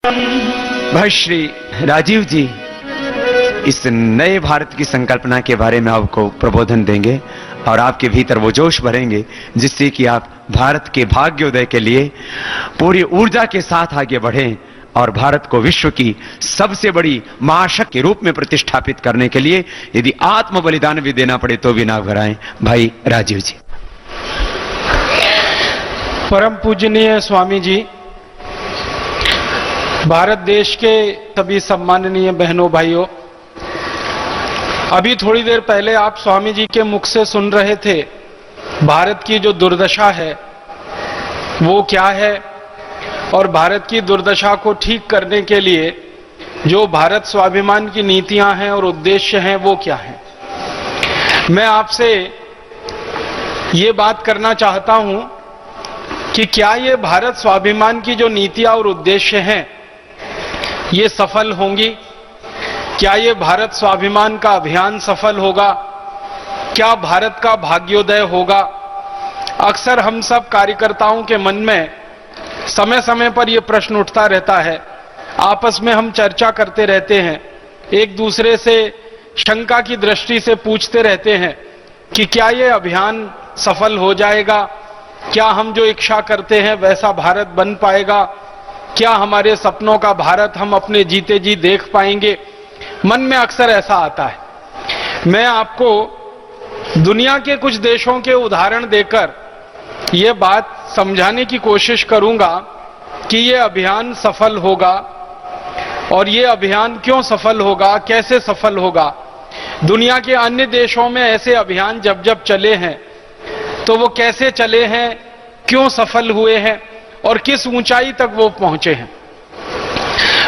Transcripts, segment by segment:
भाई श्री राजीव जी इस नए भारत की संकल्पना के बारे में आपको प्रबोधन देंगे और आपके भीतर वो जोश भरेंगे जिससे कि आप भारत के भाग्योदय के लिए पूरी ऊर्जा के साथ आगे बढ़ें और भारत को विश्व की सबसे बड़ी महाशक्ति के रूप में प्रतिष्ठापित करने के लिए यदि आत्म बलिदान भी देना पड़े तो भी ना घबराएं। भाई राजीव जी। परम पूजनीय स्वामी जी, भारत देश के सभी सम्माननीय बहनों भाइयों, अभी थोड़ी देर पहले आप स्वामी जी के मुख से सुन रहे थे भारत की जो दुर्दशा है वो क्या है और भारत की दुर्दशा को ठीक करने के लिए जो भारत स्वाभिमान की नीतियां हैं और उद्देश्य हैं वो क्या है। मैं आपसे ये बात करना चाहता हूं कि क्या ये भारत स्वाभिमान की जो नीतियां और उद्देश्य हैं ये सफल होंगी? क्या ये भारत स्वाभिमान का अभियान सफल होगा? क्या भारत का भाग्योदय होगा? अक्सर हम सब कार्यकर्ताओं के मन में समय समय पर यह प्रश्न उठता रहता है, आपस में हम चर्चा करते रहते हैं, एक दूसरे से शंका की दृष्टि से पूछते रहते हैं कि क्या ये अभियान सफल हो जाएगा? क्या हम जो इच्छा करते हैं वैसा भारत बन पाएगा? क्या हमारे सपनों का भारत हम अपने जीते जी देख पाएंगे? मन में अक्सर ऐसा आता है। मैं आपको दुनिया के कुछ देशों के उदाहरण देकर यह बात समझाने की कोशिश करूंगा कि यह अभियान सफल होगा और यह अभियान क्यों सफल होगा, कैसे सफल होगा। दुनिया के अन्य देशों में ऐसे अभियान जब जब चले हैं तो वो कैसे चले हैं, क्यों सफल हुए हैं और किस ऊंचाई तक वो पहुंचे हैं।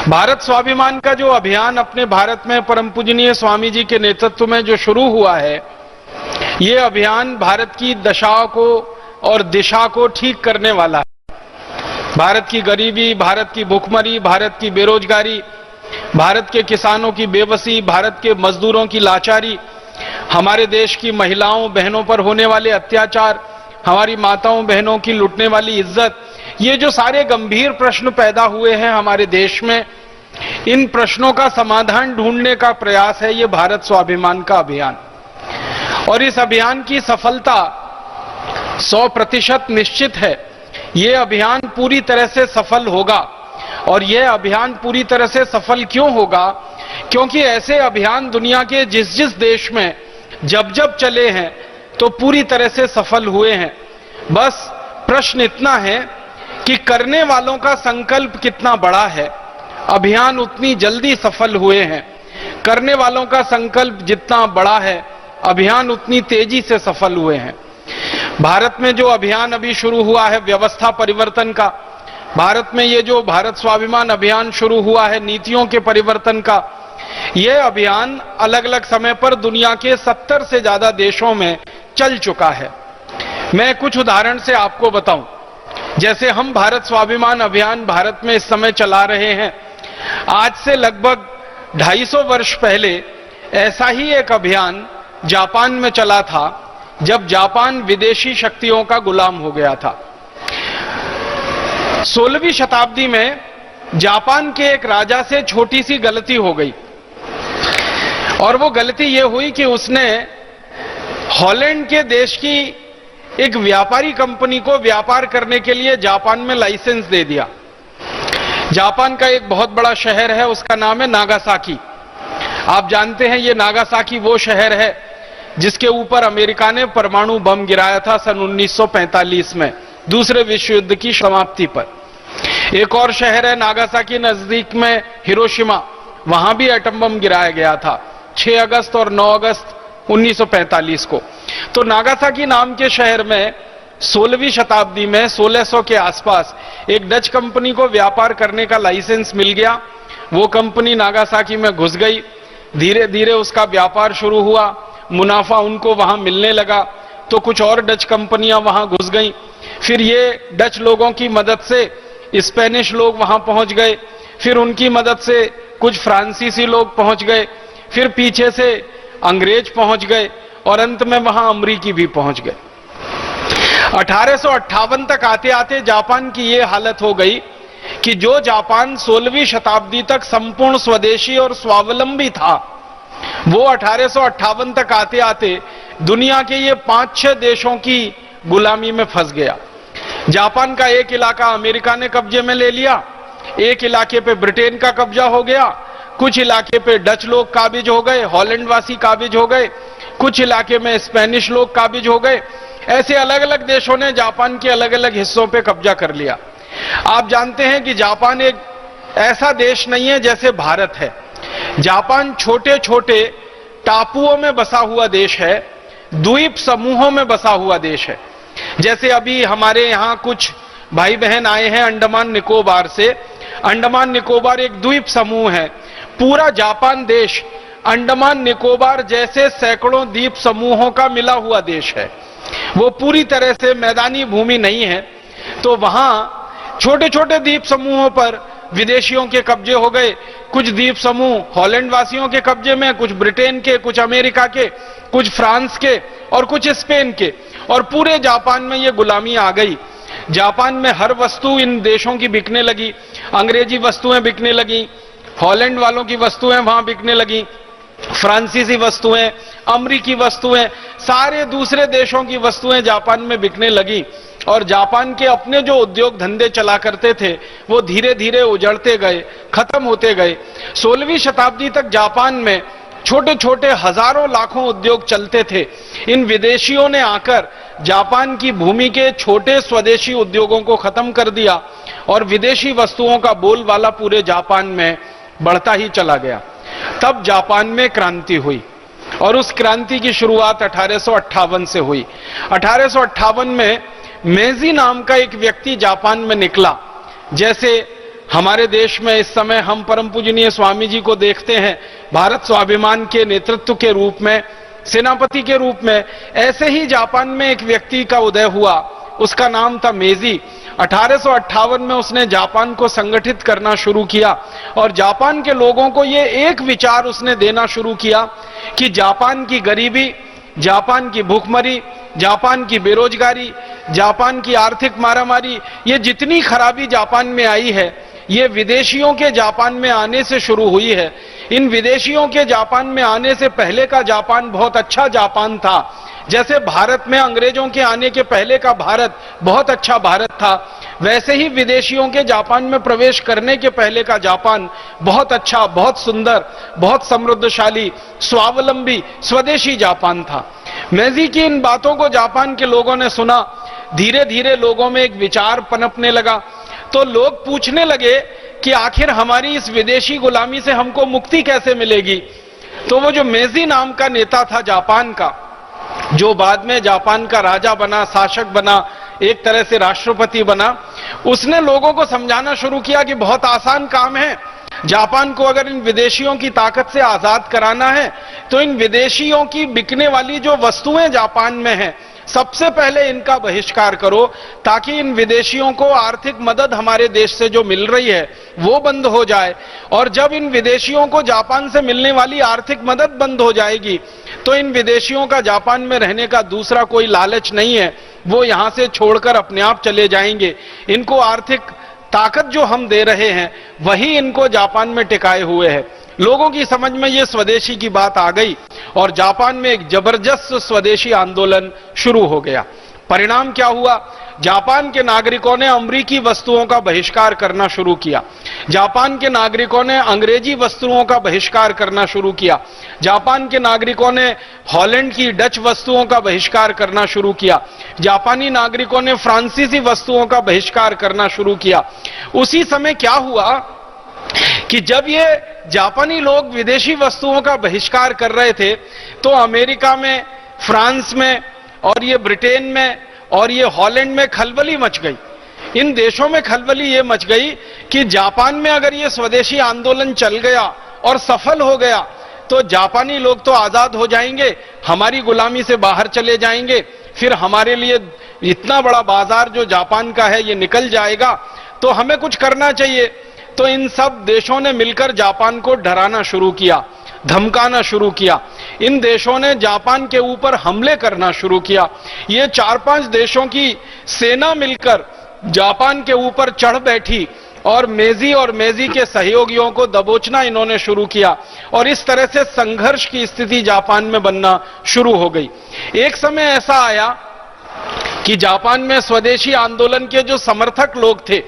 भारत स्वाभिमान का जो अभियान अपने भारत में परम पूजनीय स्वामी जी के नेतृत्व में जो शुरू हुआ है, ये अभियान भारत की दशा को और दिशा को ठीक करने वाला है। भारत की गरीबी, भारत की भूखमरी, भारत की बेरोजगारी, भारत के किसानों की बेबसी, भारत के मजदूरों की लाचारी, हमारे देश की महिलाओं बहनों पर होने वाले अत्याचार, हमारी माताओं बहनों की लुटने वाली इज्जत, ये जो सारे गंभीर प्रश्न पैदा हुए हैं हमारे देश में, इन प्रश्नों का समाधान ढूंढने का प्रयास है ये भारत स्वाभिमान का अभियान। और इस अभियान की सफलता 100% निश्चित है। ये अभियान पूरी तरह से सफल होगा। और यह अभियान पूरी तरह से सफल क्यों होगा? क्योंकि ऐसे अभियान दुनिया के जिस जिस देश में जब जब चले हैं तो पूरी तरह से सफल हुए हैं। बस प्रश्न इतना है कि करने वालों का संकल्प कितना बड़ा है। अभियान उतनी जल्दी सफल हुए हैं। करने वालों का संकल्प जितना बड़ा है, अभियान उतनी तेजी से सफल हुए हैं। भारत में जो अभियान अभी शुरू हुआ है व्यवस्था परिवर्तन का, भारत में ये जो भारत स्वाभिमान अभियान शुरू हुआ है नीतियों के परिवर्तन का, यह अभियान अलग अलग समय पर दुनिया के 70 से ज्यादा देशों में चल चुका है। मैं कुछ उदाहरण से आपको बताऊं। जैसे हम भारत स्वाभिमान अभियान भारत में इस समय चला रहे हैं, आज से लगभग 250 वर्ष पहले ऐसा ही एक अभियान जापान में चला था जब जापान विदेशी शक्तियों का गुलाम हो गया था। 16वीं शताब्दी में जापान के एक राजा से छोटी सी गलती हो गई और वो गलती ये हुई कि उसने हॉलैंड के देश की एक व्यापारी कंपनी को व्यापार करने के लिए जापान में लाइसेंस दे दिया। जापान का एक बहुत बड़ा शहर है, उसका नाम है नागासाकी। आप जानते हैं ये नागासाकी वो शहर है जिसके ऊपर अमेरिका ने परमाणु बम गिराया था सन 1945 में, दूसरे विश्व युद्ध की समाप्ति पर। एक और शहर है नागासाकी नजदीक में हिरोशिमा, वहां भी एटम बम गिराया गया था 6 अगस्त और 9 अगस्त 1945 को। तो नागासाकी नाम के शहर में 16वीं शताब्दी में 1600 के आसपास एक डच कंपनी को व्यापार करने का लाइसेंस मिल गया। वो कंपनी नागासाकी में घुस गई, धीरे धीरे उसका व्यापार शुरू हुआ, मुनाफा उनको वहां मिलने लगा तो कुछ और डच कंपनियां वहां घुस गईं। फिर ये डच लोगों की मदद से स्पेनिश लोग वहां पहुंच गए, फिर उनकी मदद से कुछ फ्रांसीसी लोग पहुंच गए, फिर पीछे से अंग्रेज पहुंच गए और अंत में वहां अमरीकी भी पहुंच गए। 1858 तक आते आते जापान की ये हालत हो गई कि जो जापान 16वीं शताब्दी तक संपूर्ण स्वदेशी और स्वावलंबी था, वो 1858 तक आते आते दुनिया के ये 5-6 देशों की गुलामी में फंस गया। जापान का एक इलाका अमेरिका ने कब्जे में ले लिया, एक इलाके पे ब्रिटेन का कब्जा हो गया, कुछ इलाके पे डच लोग काबिज हो गए, हॉलैंड वासी काबिज हो गए, कुछ इलाके में स्पेनिश लोग काबिज हो गए। ऐसे अलग अलग देशों ने जापान के अलग अलग हिस्सों पे कब्जा कर लिया। आप जानते हैं कि जापान एक ऐसा देश नहीं है जैसे भारत है। जापान छोटे छोटे टापुओं में बसा हुआ देश है, द्वीप समूहों में बसा हुआ देश है। जैसे अभी हमारे यहां कुछ भाई बहन आए हैं अंडमान निकोबार से। अंडमान निकोबार एक द्वीप समूह है। पूरा जापान देश अंडमान निकोबार जैसे सैकड़ों द्वीप समूहों का मिला हुआ देश है। वो पूरी तरह से मैदानी भूमि नहीं है, तो वहां छोटे छोटे द्वीप समूहों पर विदेशियों के कब्जे हो गए। कुछ द्वीप समूह हॉलैंड वासियों के कब्जे में, कुछ ब्रिटेन के, कुछ अमेरिका के, कुछ फ्रांस के और कुछ स्पेन के, और पूरे जापान में ये गुलामी आ गई। जापान में हर वस्तु इन देशों की बिकने लगी। अंग्रेजी वस्तुएं बिकने लगी, हॉलैंड वालों की वस्तुएं वहां बिकने लगी, फ्रांसीसी वस्तुएं, अमरीकी वस्तुएं, सारे दूसरे देशों की वस्तुएं जापान में बिकने लगी। और जापान के अपने जो उद्योग धंधे चला करते थे वो धीरे धीरे उजड़ते गए, खत्म होते गए। 16वीं शताब्दी तक जापान में छोटे छोटे हजारों लाखों उद्योग चलते थे। इन विदेशियों ने आकर जापान की भूमि के छोटे स्वदेशी उद्योगों को खत्म कर दिया और विदेशी वस्तुओं का बोलबाला पूरे जापान में बढ़ता ही चला गया। तब जापान में क्रांति हुई और उस क्रांति की शुरुआत 1858 से हुई। 1858 में मेजी नाम का एक व्यक्ति जापान में निकला। जैसे हमारे देश में इस समय हम परम पूजनीय स्वामी जी को देखते हैं भारत स्वाभिमान के नेतृत्व के रूप में, सेनापति के रूप में, ऐसे ही जापान में एक व्यक्ति का उदय हुआ। उसका नाम था मेजी। 1858 में उसने जापान को संगठित करना शुरू किया और जापान के लोगों को ये एक विचार उसने देना शुरू किया कि जापान की गरीबी, जापान की भूखमरी, जापान की बेरोजगारी, जापान की आर्थिक मारामारी, ये जितनी खराबी जापान में आई है ये विदेशियों के जापान में आने से शुरू हुई है। इन विदेशियों के जापान में आने से पहले का जापान बहुत अच्छा जापान था। जैसे भारत में अंग्रेजों के आने के पहले का भारत बहुत अच्छा भारत था, वैसे ही विदेशियों के जापान में प्रवेश करने के पहले का जापान बहुत अच्छा, बहुत सुंदर, बहुत समृद्धशाली, स्वावलंबी, स्वदेशी जापान था। मेजी की इन बातों को जापान के लोगों ने सुना। धीरे धीरे लोगों में एक विचार पनपने लगा। तो लोग पूछने लगे कि आखिर हमारी इस विदेशी गुलामी से हमको मुक्ति कैसे मिलेगी। तो वो जो मेजी नाम का नेता था जापान का, जो बाद में जापान का राजा बना, शासक बना, एक तरह से राष्ट्रपति बना, उसने लोगों को समझाना शुरू किया कि बहुत आसान काम है। जापान को अगर इन विदेशियों की ताकत से आजाद कराना है तो इन विदेशियों की बिकने वाली जो वस्तुएं जापान में हैं, सबसे पहले इनका बहिष्कार करो ताकि इन विदेशियों को आर्थिक मदद हमारे देश से जो मिल रही है वो बंद हो जाए। और जब इन विदेशियों को जापान से मिलने वाली आर्थिक मदद बंद हो जाएगी तो इन विदेशियों का जापान में रहने का दूसरा कोई लालच नहीं है, वो यहां से छोड़कर अपने आप चले जाएंगे। इनको आर्थिक ताकत जो हम दे रहे हैं वही इनको जापान में टिकाए हुए है। लोगों की समझ में ये स्वदेशी की बात आ गई और जापान में एक जबरदस्त स्वदेशी आंदोलन शुरू हो गया। परिणाम क्या हुआ? जापान के नागरिकों ने अमेरिकी वस्तुओं का बहिष्कार करना शुरू किया। जापान के नागरिकों ने अंग्रेजी वस्तुओं का बहिष्कार करना शुरू किया। जापान के नागरिकों ने हॉलैंड की, डच वस्तुओं का बहिष्कार करना शुरू किया। जापानी नागरिकों ने फ्रांसीसी वस्तुओं का बहिष्कार करना शुरू किया। उसी समय क्या हुआ कि जब ये जापानी लोग विदेशी वस्तुओं का बहिष्कार कर रहे थे तो अमेरिका में, फ्रांस में और ये ब्रिटेन में और ये हॉलैंड में खलबली मच गई। इन देशों में खलबली ये मच गई कि जापान में अगर ये स्वदेशी आंदोलन चल गया और सफल हो गया तो जापानी लोग तो आजाद हो जाएंगे, हमारी गुलामी से बाहर चले जाएंगे, फिर हमारे लिए इतना बड़ा बाजार जो जापान का है ये निकल जाएगा, तो हमें कुछ करना चाहिए। तो इन सब देशों ने मिलकर जापान को डराना शुरू किया, धमकाना शुरू किया। इन देशों ने जापान के ऊपर हमले करना शुरू किया। ये 4-5 देशों की सेना मिलकर जापान के ऊपर चढ़ बैठी और मेजी के सहयोगियों को दबोचना इन्होंने शुरू किया और इस तरह से संघर्ष की स्थिति जापान में बनना शुरू हो गई। एक समय ऐसा आया कि जापान में स्वदेशी आंदोलन के जो समर्थक लोग थे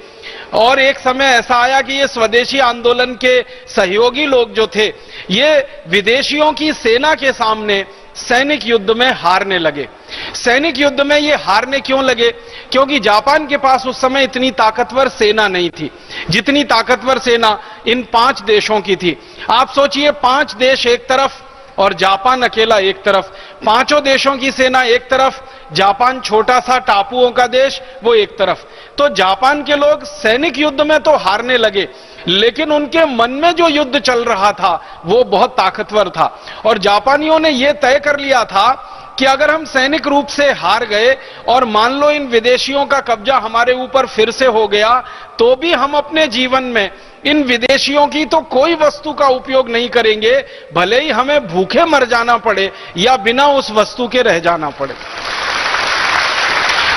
और एक समय ऐसा आया कि ये स्वदेशी आंदोलन के सहयोगी लोग जो थे ये विदेशियों की सेना के सामने सैनिक युद्ध में हारने लगे। सैनिक युद्ध में ये हारने क्यों लगे? क्योंकि जापान के पास उस समय इतनी ताकतवर सेना नहीं थी जितनी ताकतवर सेना इन 5 देशों की थी। आप सोचिए 5 देश एक तरफ और जापान अकेला एक तरफ, पांचों देशों की सेना एक तरफ, जापान छोटा सा टापुओं का देश वो एक तरफ। तो जापान के लोग सैनिक युद्ध में तो हारने लगे लेकिन उनके मन में जो युद्ध चल रहा था वो बहुत ताकतवर था और जापानियों ने यह तय कर लिया था कि अगर हम सैनिक रूप से हार गए और मान लो इन विदेशियों का कब्जा हमारे ऊपर फिर से हो गया तो भी हम अपने जीवन में इन विदेशियों की तो कोई वस्तु का उपयोग नहीं करेंगे, भले ही हमें भूखे मर जाना पड़े या बिना उस वस्तु के रह जाना पड़े।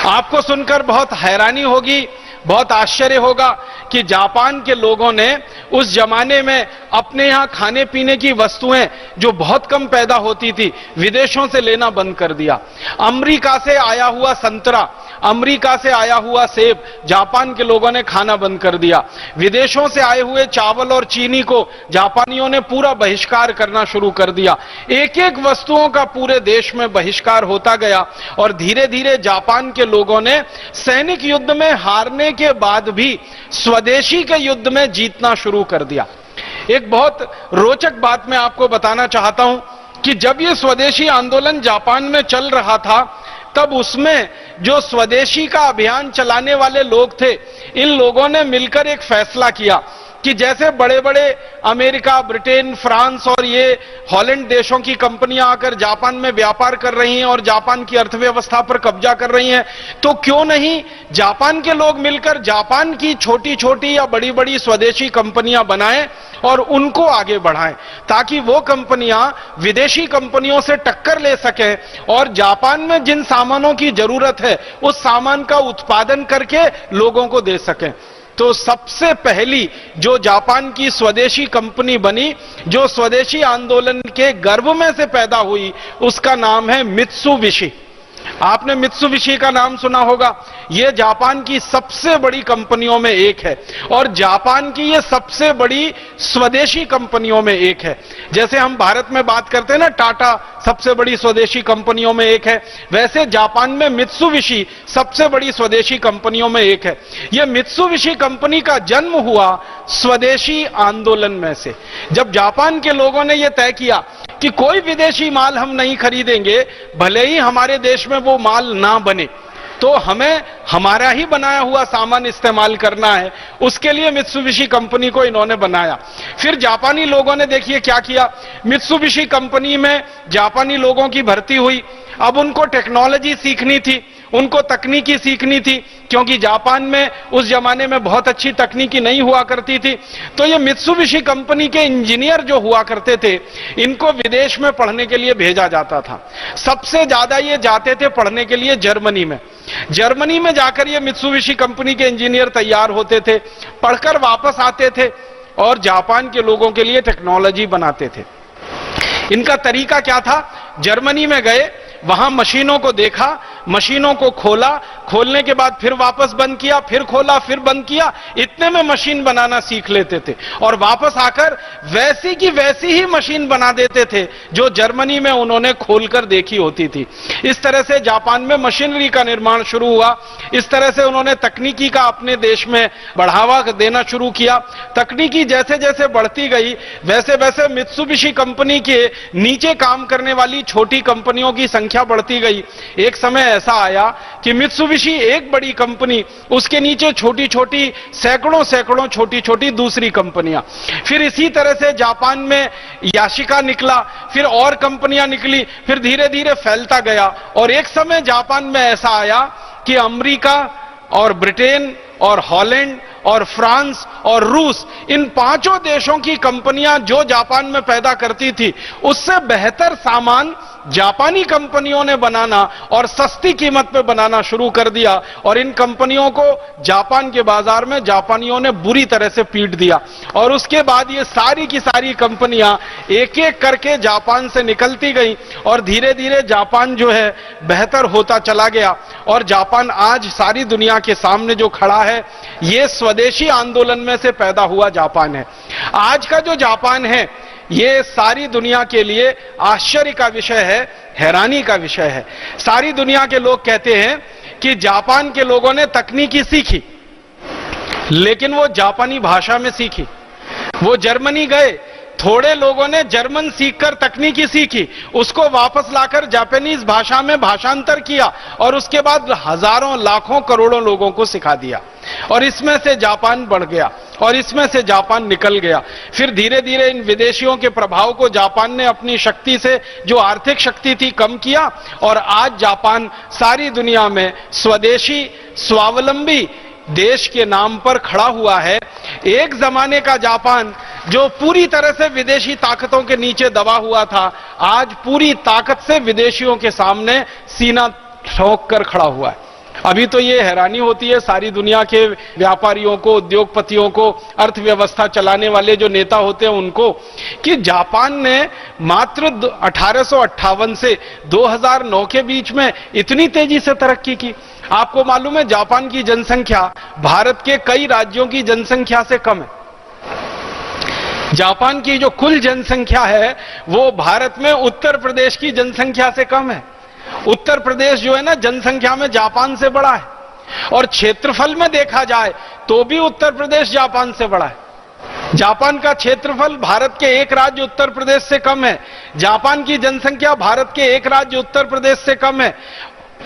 आपको सुनकर बहुत हैरानी होगी, बहुत आश्चर्य होगा कि जापान के लोगों ने उस जमाने में अपने यहां खाने पीने की वस्तुएं जो बहुत कम पैदा होती थी विदेशों से लेना बंद कर दिया। अमेरिका से आया हुआ संतरा, अमेरिका से आया हुआ सेब जापान के लोगों ने खाना बंद कर दिया। विदेशों से आए हुए चावल और चीनी को जापानियों ने पूरा बहिष्कार करना शुरू कर दिया। एक एक वस्तुओं का पूरे देश में बहिष्कार होता गया और धीरे धीरे जापान के लोगों ने सैनिक युद्ध में हारने के बाद भी स्वदेशी के युद्ध में जीतना शुरू कर दिया। एक बहुत रोचक बात मैं आपको बताना चाहता हूं कि जब यह स्वदेशी आंदोलन जापान में चल रहा था तब उसमें जो स्वदेशी का अभियान चलाने वाले लोग थे इन लोगों ने मिलकर एक फैसला किया कि जैसे बड़े बड़े अमेरिका, ब्रिटेन, फ्रांस और ये हॉलैंड देशों की कंपनियां आकर जापान में व्यापार कर रही हैं और जापान की अर्थव्यवस्था पर कब्जा कर रही हैं, तो क्यों नहीं जापान के लोग मिलकर जापान की छोटी छोटी या बड़ी बड़ी स्वदेशी कंपनियां बनाएं और उनको आगे बढ़ाएं ताकि वो कंपनियां विदेशी कंपनियों से टक्कर ले सकें और जापान में जिन सामानों की जरूरत है उस सामान का उत्पादन करके लोगों को दे सकें। तो सबसे पहली जो जापान की स्वदेशी कंपनी बनी, जो स्वदेशी आंदोलन के गर्भ में से पैदा हुई, उसका नाम है मित्सुबिशी। आपने मित्सुबिशी का नाम सुना होगा। यह जापान की सबसे बड़ी कंपनियों में एक है और जापान की यह सबसे बड़ी स्वदेशी कंपनियों में एक है। जैसे हम भारत में बात करते हैं ना, टाटा सबसे बड़ी स्वदेशी कंपनियों में एक है, वैसे जापान में मित्सुबिशी सबसे बड़ी स्वदेशी कंपनियों में एक है। यह मित्सुबिशी कंपनी का जन्म हुआ स्वदेशी आंदोलन में से। जब जापान के लोगों ने यह तय किया कि कोई विदेशी माल हम नहीं खरीदेंगे, भले ही हमारे देश में वो माल ना बने, तो हमें हमारा ही बनाया हुआ सामान इस्तेमाल करना है। उसके लिए मित्सुबिशी कंपनी को इन्होंने बनाया। फिर जापानी लोगों ने देखिए क्या किया, मित्सुबिशी कंपनी में जापानी लोगों की भर्ती हुई। अब उनको टेक्नोलॉजी सीखनी थी, उनको तकनीकी सीखनी थी, क्योंकि जापान में उस जमाने में बहुत अच्छी तकनीकी नहीं हुआ करती थी। तो ये मित्सुबिशी कंपनी के इंजीनियर जो हुआ करते थे, इनको विदेश में पढ़ने के लिए भेजा जाता था। सबसे ज्यादा ये जाते थे पढ़ने के लिए जर्मनी में। जर्मनी में जाकर ये मित्सुबिशी कंपनी के इंजीनियर तैयार होते थे, पढ़कर वापस आते थे और जापान के लोगों के लिए टेक्नोलॉजी बनाते थे। इनका तरीका क्या था, जर्मनी में गए, वहां मशीनों को देखा, मशीनों को खोला, खोलने के बाद फिर वापस बंद किया, फिर खोला, फिर बंद किया, इतने में मशीन बनाना सीख लेते थे और वापस आकर वैसी की वैसी ही मशीन बना देते थे जो जर्मनी में उन्होंने खोलकर देखी होती थी। इस तरह से जापान में मशीनरी का निर्माण शुरू हुआ। इस तरह से उन्होंने तकनीकी का अपने देश में बढ़ावा देना शुरू किया। तकनीकी जैसे जैसे बढ़ती गई वैसे वैसे मित्सुबिशी कंपनी के नीचे काम करने वाली छोटी कंपनियों की संख्या बढ़ती गई। एक समय ऐसा आया कि मित्सुबिशी एक बड़ी कंपनी, उसके नीचे छोटी छोटी सैकड़ों सैकड़ों छोटी छोटी दूसरी कंपनियां। फिर इसी तरह से जापान में याशिका निकला, फिर और कंपनियां निकली, फिर धीरे धीरे फैलता गया और एक समय जापान में ऐसा आया कि अमेरिका और ब्रिटेन और हॉलैंड और फ्रांस और रूस, इन पांचों देशों की कंपनियां जो जापान में पैदा करती थी उससे बेहतर सामान जापानी कंपनियों ने बनाना और सस्ती कीमत पे बनाना शुरू कर दिया और इन कंपनियों को जापान के बाजार में जापानियों ने बुरी तरह से पीट दिया और उसके बाद ये सारी की सारी कंपनियां एक एक करके जापान से निकलती गई और धीरे धीरे जापान जो है बेहतर होता चला गया और जापान आज सारी दुनिया के सामने जो खड़ा है ये स्वदेशी आंदोलन में से पैदा हुआ जापान है। आज का जो जापान है ये सारी दुनिया के लिए आश्चर्य का विषय है, हैरानी का विषय है। सारी दुनिया के लोग कहते हैं कि जापान के लोगों ने तकनीकी सीखी, लेकिन वो जापानी भाषा में सीखी। वो जर्मनी गए, थोड़े लोगों ने जर्मन सीखकर तकनीकी सीखी, उसको वापस लाकर जापानीज भाषा में भाषांतर किया और उसके बाद हजारों लाखों करोड़ों लोगों को सिखा दिया और इसमें से जापान बढ़ गया और इसमें से जापान निकल गया। फिर धीरे धीरे इन विदेशियों के प्रभाव को जापान ने अपनी शक्ति से, जो आर्थिक शक्ति थी, कम किया और आज जापान सारी दुनिया में स्वदेशी स्वावलंबी देश के नाम पर खड़ा हुआ है। एक जमाने का जापान जो पूरी तरह से विदेशी ताकतों के नीचे दबा हुआ था, आज पूरी ताकत से विदेशियों के सामने सीना ठोक कर खड़ा हुआ है। अभी तो ये हैरानी होती है सारी दुनिया के व्यापारियों को, उद्योगपतियों को, अर्थव्यवस्था चलाने वाले जो नेता होते हैं उनको, कि जापान ने मात्र 1858 से 2009 के बीच में इतनी तेजी से तरक्की की। आपको मालूम है जापान की जनसंख्या भारत के कई राज्यों की जनसंख्या से कम है। जापान की जो कुल जनसंख्या है वो भारत में उत्तर प्रदेश की जनसंख्या से कम है। उत्तर प्रदेश जो है ना जनसंख्या में जापान से बड़ा है और क्षेत्रफल में देखा जाए तो भी उत्तर प्रदेश जापान से बड़ा है। जापान का क्षेत्रफल भारत के एक राज्य उत्तर प्रदेश से कम है, जापान की जनसंख्या भारत के एक राज्य उत्तर प्रदेश से कम है,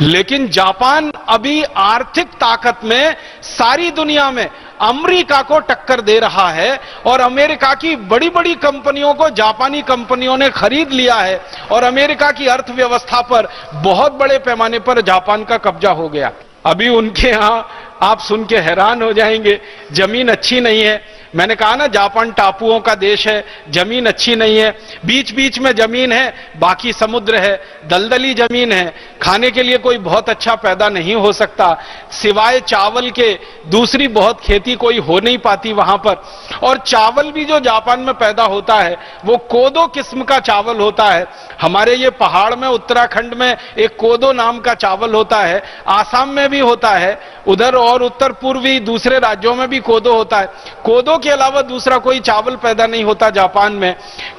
लेकिन जापान अभी आर्थिक ताकत में सारी दुनिया में अमेरिका को टक्कर दे रहा है और अमेरिका की बड़ी बड़ी कंपनियों को जापानी कंपनियों ने खरीद लिया है और अमेरिका की अर्थव्यवस्था पर बहुत बड़े पैमाने पर जापान का कब्जा हो गया। अभी उनके यहां आप सुन के हैरान हो जाएंगे, जमीन अच्छी नहीं है। मैंने कहा ना जापान टापुओं का देश है, जमीन अच्छी नहीं है, बीच बीच में जमीन है, बाकी समुद्र है, दलदली जमीन है, खाने के लिए कोई बहुत अच्छा पैदा नहीं हो सकता, सिवाय चावल के दूसरी बहुत खेती कोई हो नहीं पाती वहां पर। और चावल भी जो जापान में पैदा होता है वो कोदो किस्म का चावल होता है। हमारे ये पहाड़ में उत्तराखंड में एक कोदो नाम का चावल होता है, आसाम में भी होता है, उधर और उत्तर पूर्वी दूसरे राज्यों में भी कोदो होता है। कोदो के अलावा दूसरा कोई चावल पैदा नहीं होता जापान में।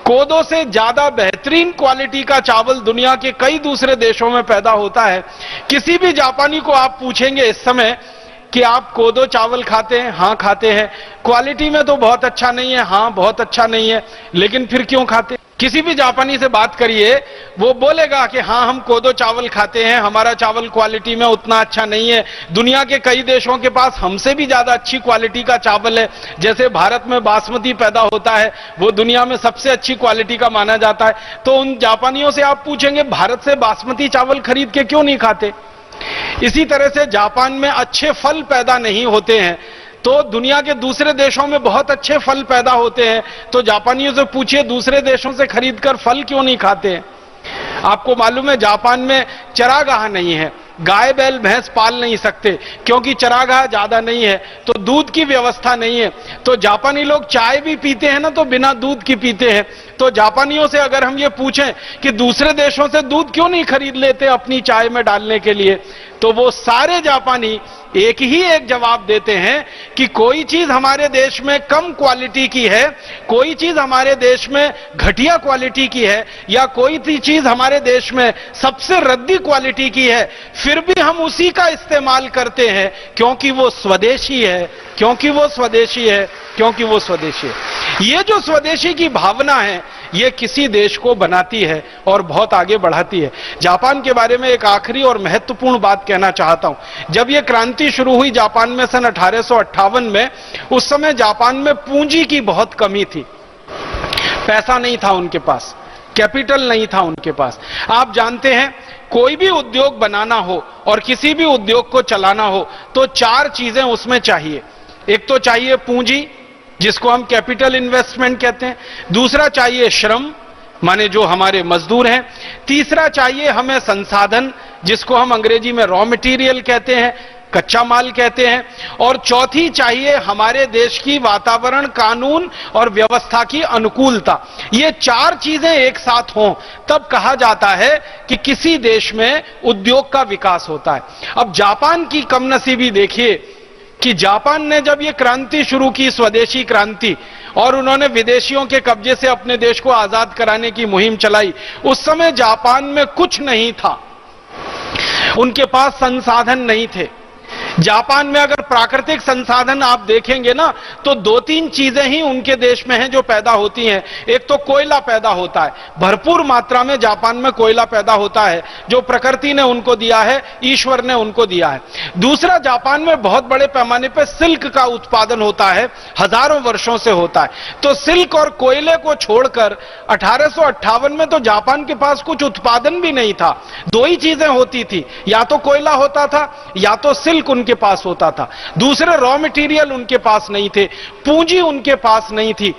कोदो से ज्यादा बेहतरीन क्वालिटी का चावल दुनिया के कई दूसरे देशों में पैदा होता है। किसी भी जापानी को आप पूछेंगे इस समय कि आप कोदो चावल खाते हैं? हाँ खाते हैं। क्वालिटी में तो बहुत अच्छा नहीं है, हाँ बहुत अच्छा नहीं है, लेकिन फिर क्यों खाते? किसी भी जापानी से बात करिए, वो बोलेगा कि हाँ हम कोदो चावल खाते हैं, हमारा चावल क्वालिटी में उतना अच्छा नहीं है, दुनिया के कई देशों के पास हमसे भी ज्यादा अच्छी क्वालिटी का चावल है। जैसे भारत में बासमती पैदा होता है, वो दुनिया में सबसे अच्छी क्वालिटी का माना जाता है। तो उन जापानियों से आप पूछेंगे भारत से बासमती चावल खरीद के क्यों नहीं खाते? इसी तरह से जापान में अच्छे फल पैदा नहीं होते हैं तो दुनिया के दूसरे देशों में बहुत अच्छे फल पैदा होते हैं। तो जापानियों से पूछिए दूसरे देशों से खरीदकर फल क्यों नहीं खाते हैं? आपको मालूम है जापान में चरागाह नहीं है, गाय बैल भैंस पाल नहीं सकते क्योंकि चरागाह ज्यादा नहीं है, तो दूध की व्यवस्था नहीं है। तो जापानी लोग चाय भी पीते हैं ना तो बिना दूध की पीते हैं। तो जापानियों से अगर हम ये पूछें कि दूसरे देशों से दूध क्यों नहीं खरीद लेते अपनी चाय में डालने के लिए, तो वो सारे जापानी एक ही एक जवाब देते हैं कि कोई चीज हमारे देश में कम क्वालिटी की है, कोई चीज हमारे देश में घटिया क्वालिटी की है, या कोई चीज हमारे देश में सबसे रद्दी क्वालिटी की है, फिर भी हम उसी का इस्तेमाल करते हैं क्योंकि वो स्वदेशी है, क्योंकि वो स्वदेशी है, क्योंकि वो स्वदेशी है। ये जो स्वदेशी की भावना है ये किसी देश को बनाती है और बहुत आगे बढ़ाती है। जापान के बारे में एक आखिरी और महत्वपूर्ण बात कहना चाहता हूं। जब ये क्रांति शुरू हुई जापान में सन 1858 में, उस समय जापान में पूंजी की बहुत कमी थी, पैसा नहीं था उनके पास, कैपिटल नहीं था उनके पास। आप जानते हैं कोई भी उद्योग बनाना हो और किसी भी उद्योग को चलाना हो तो चार चीजें उसमें चाहिए। एक तो चाहिए पूंजी जिसको हम कैपिटल इन्वेस्टमेंट कहते हैं, दूसरा चाहिए श्रम माने जो हमारे मजदूर हैं। तीसरा चाहिए हमें संसाधन, जिसको हम अंग्रेजी में रॉ मटेरियल कहते हैं, कच्चा माल कहते हैं। और चौथी चाहिए हमारे देश की वातावरण, कानून और व्यवस्था की अनुकूलता। ये चार चीजें एक साथ हों तब कहा जाता है कि किसी देश में उद्योग का विकास होता है। अब जापान की कमनसीबी देखिए कि जापान ने जब ये क्रांति शुरू की, स्वदेशी क्रांति, और उन्होंने विदेशियों के कब्जे से अपने देश को आजाद कराने की मुहिम चलाई, उस समय जापान में कुछ नहीं था, उनके पास संसाधन नहीं थे। जापान में अगर प्राकृतिक संसाधन आप देखेंगे ना, तो दो तीन चीजें ही उनके देश में हैं जो पैदा होती हैं। एक तो कोयला पैदा होता है, भरपूर मात्रा में जापान में कोयला पैदा होता है, जो प्रकृति ने उनको दिया है, ईश्वर ने उनको दिया है। दूसरा, जापान में बहुत बड़े पैमाने पर सिल्क का उत्पादन होता है, हजारों वर्षों से होता है। तो सिल्क और कोयले को छोड़कर 1858 में तो जापान के पास कुछ उत्पादन भी नहीं था। दो ही चीजें होती थी, या तो कोयला होता था या तो सिल्क उनके पास होता था। दूसरे रॉ मटेरियल उनके पास नहीं थे, पूंजी उनके पास नहीं थी।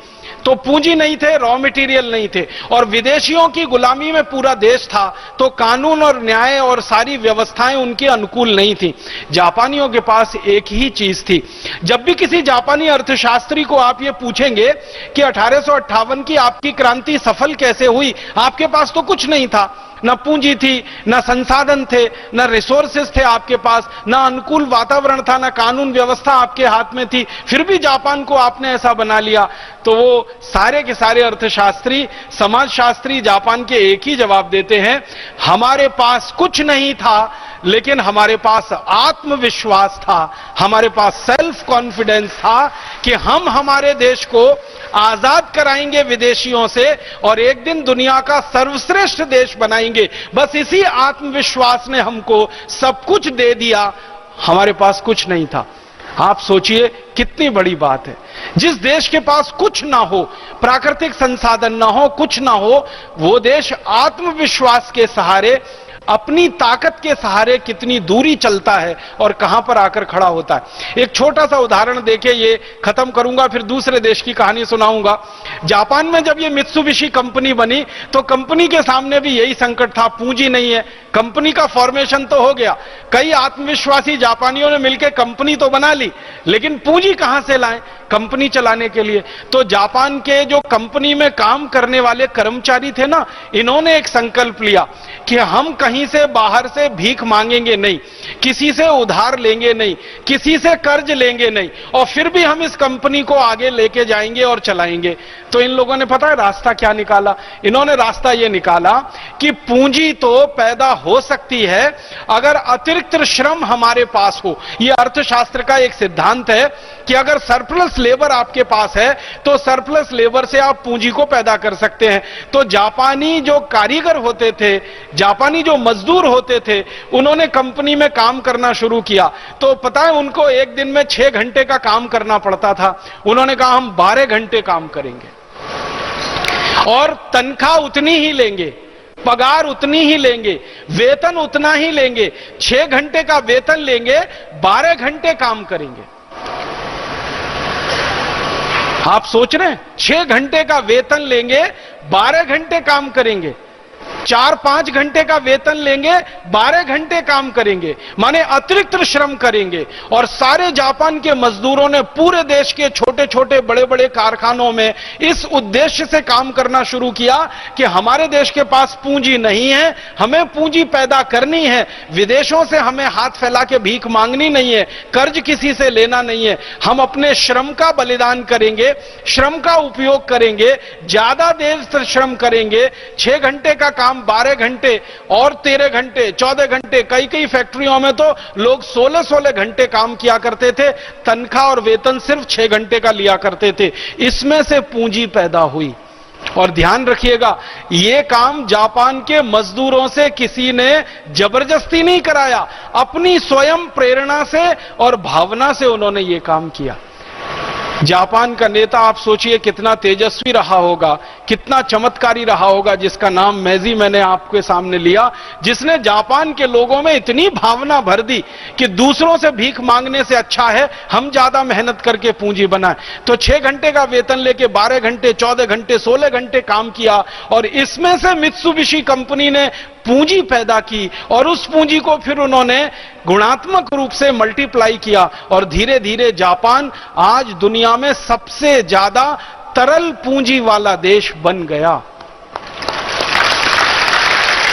तो पूंजी नहीं थे, रॉ मटेरियल नहीं थे, और विदेशियों की गुलामी में पूरा देश था, तो कानून और न्याय और सारी व्यवस्थाएं उनके अनुकूल नहीं थी। जापानियों के पास एक ही चीज थी। जब भी किसी जापानी अर्थशास्त्री को आप ये पूछेंगे कि 1858 की आपकी क्रांति सफल कैसे हुई, आपके पास तो कुछ नहीं था, न पूंजी थी, न संसाधन थे, न रिसोर्सेस थे आपके पास, न अनुकूल वातावरण था, न कानून व्यवस्था आपके हाथ में थी, फिर भी जापान को आपने ऐसा बना लिया। तो वो सारे के सारे अर्थशास्त्री, समाजशास्त्री जापान के एक ही जवाब देते हैं, हमारे पास कुछ नहीं था, लेकिन हमारे पास आत्मविश्वास था, हमारे पास सेल्फ कॉन्फिडेंस था कि हम हमारे देश को आजाद कराएंगे विदेशियों से और एक दिन दुनिया का सर्वश्रेष्ठ देश बनाएंगे। बस इसी आत्मविश्वास ने हमको सब कुछ दे दिया, हमारे पास कुछ नहीं था। आप सोचिए कितनी बड़ी बात है। जिस देश के पास कुछ ना हो, प्राकृतिक संसाधन ना हो, कुछ ना हो, वो देश आत्मविश्वास के सहारे, अपनी ताकत के सहारे कितनी दूरी चलता है और कहां पर आकर खड़ा होता है। एक छोटा सा उदाहरण देके ये खत्म करूंगा, फिर दूसरे देश की कहानी सुनाऊंगा। जापान में जब ये मित्सुबिशी कंपनी बनी तो कंपनी के सामने भी यही संकट था, पूंजी नहीं है। कंपनी का फॉर्मेशन तो हो गया, कई आत्मविश्वासी जापानियों ने मिलकर कंपनी तो बना ली, लेकिन पूंजी कहां से लाएं कंपनी चलाने के लिए? तो जापान के जो कंपनी में काम करने वाले कर्मचारी थे ना, इन्होंने एक संकल्प लिया कि हम कहीं से बाहर से भीख मांगेंगे नहीं, किसी से उधार लेंगे नहीं, किसी से कर्ज लेंगे नहीं, और फिर भी हम इस कंपनी को आगे लेके जाएंगे और चलाएंगे। तो इन लोगों ने पता है रास्ता क्या निकाला? इन्होंने रास्ता यह निकाला कि पूंजी तो पैदा हो सकती है अगर अतिरिक्त श्रम हमारे पास हो। यह अर्थशास्त्र का एक सिद्धांत है कि अगर सरप्लस लेबर आपके पास है तो सरप्लस लेबर से आप पूंजी को पैदा कर सकते हैं। तो जापानी जो कारीगर होते थे, जापानी जो मजदूर होते थे, उन्होंने कंपनी में काम करना शुरू किया। तो पता है उनको एक दिन में 6 घंटे का काम करना पड़ता था। उन्होंने कहा हम 12 घंटे काम करेंगे और तनख्वाह उतनी ही लेंगे, पगार उतनी ही लेंगे, वेतन उतना ही लेंगे। 6 घंटे का वेतन लेंगे, 12 घंटे काम करेंगे। आप सोच रहे हैं, 6 घंटे का वेतन लेंगे, 12 घंटे काम करेंगे, 4-5 घंटे का वेतन लेंगे, 12 घंटे काम करेंगे, माने अतिरिक्त श्रम करेंगे। और सारे जापान के मजदूरों ने पूरे देश के छोटे छोटे बड़े बड़े कारखानों में इस उद्देश्य से काम करना शुरू किया कि हमारे देश के पास पूंजी नहीं है, हमें पूंजी पैदा करनी है, विदेशों से हमें हाथ फैला के भीख मांगनी नहीं है, कर्ज किसी से लेना नहीं है, हम अपने श्रम का बलिदान करेंगे, श्रम का उपयोग करेंगे, ज्यादा देर से श्रम करेंगे। 6 घंटे का काम 12 घंटे और 13 घंटे, 14 घंटे, कई कई फैक्ट्रियों में तो लोग 16-16 घंटे काम किया करते थे, तनख्वाह और वेतन सिर्फ 6 घंटे का लिया करते थे। इसमें से पूंजी पैदा हुई। और ध्यान रखिएगा, यह काम जापान के मजदूरों से किसी ने जबरदस्ती नहीं कराया, अपनी स्वयं प्रेरणा से और भावना से उन्होंने यह काम किया। जापान का नेता आप सोचिए कितना तेजस्वी रहा होगा, कितना चमत्कारी रहा होगा, जिसका नाम मैजी मैंने आपके सामने लिया, जिसने जापान के लोगों में इतनी भावना भर दी कि दूसरों से भीख मांगने से अच्छा है हम ज्यादा मेहनत करके पूंजी बनाएं। तो 6 घंटे का वेतन लेके 12 घंटे, 14 घंटे, 16 घंटे काम किया और इसमें से मित्सुबिशी कंपनी ने पूंजी पैदा की और उस पूंजी को फिर उन्होंने गुणात्मक रूप से मल्टीप्लाई किया और धीरे धीरे जापान आज दुनिया में सबसे ज्यादा तरल पूंजी वाला देश बन गया।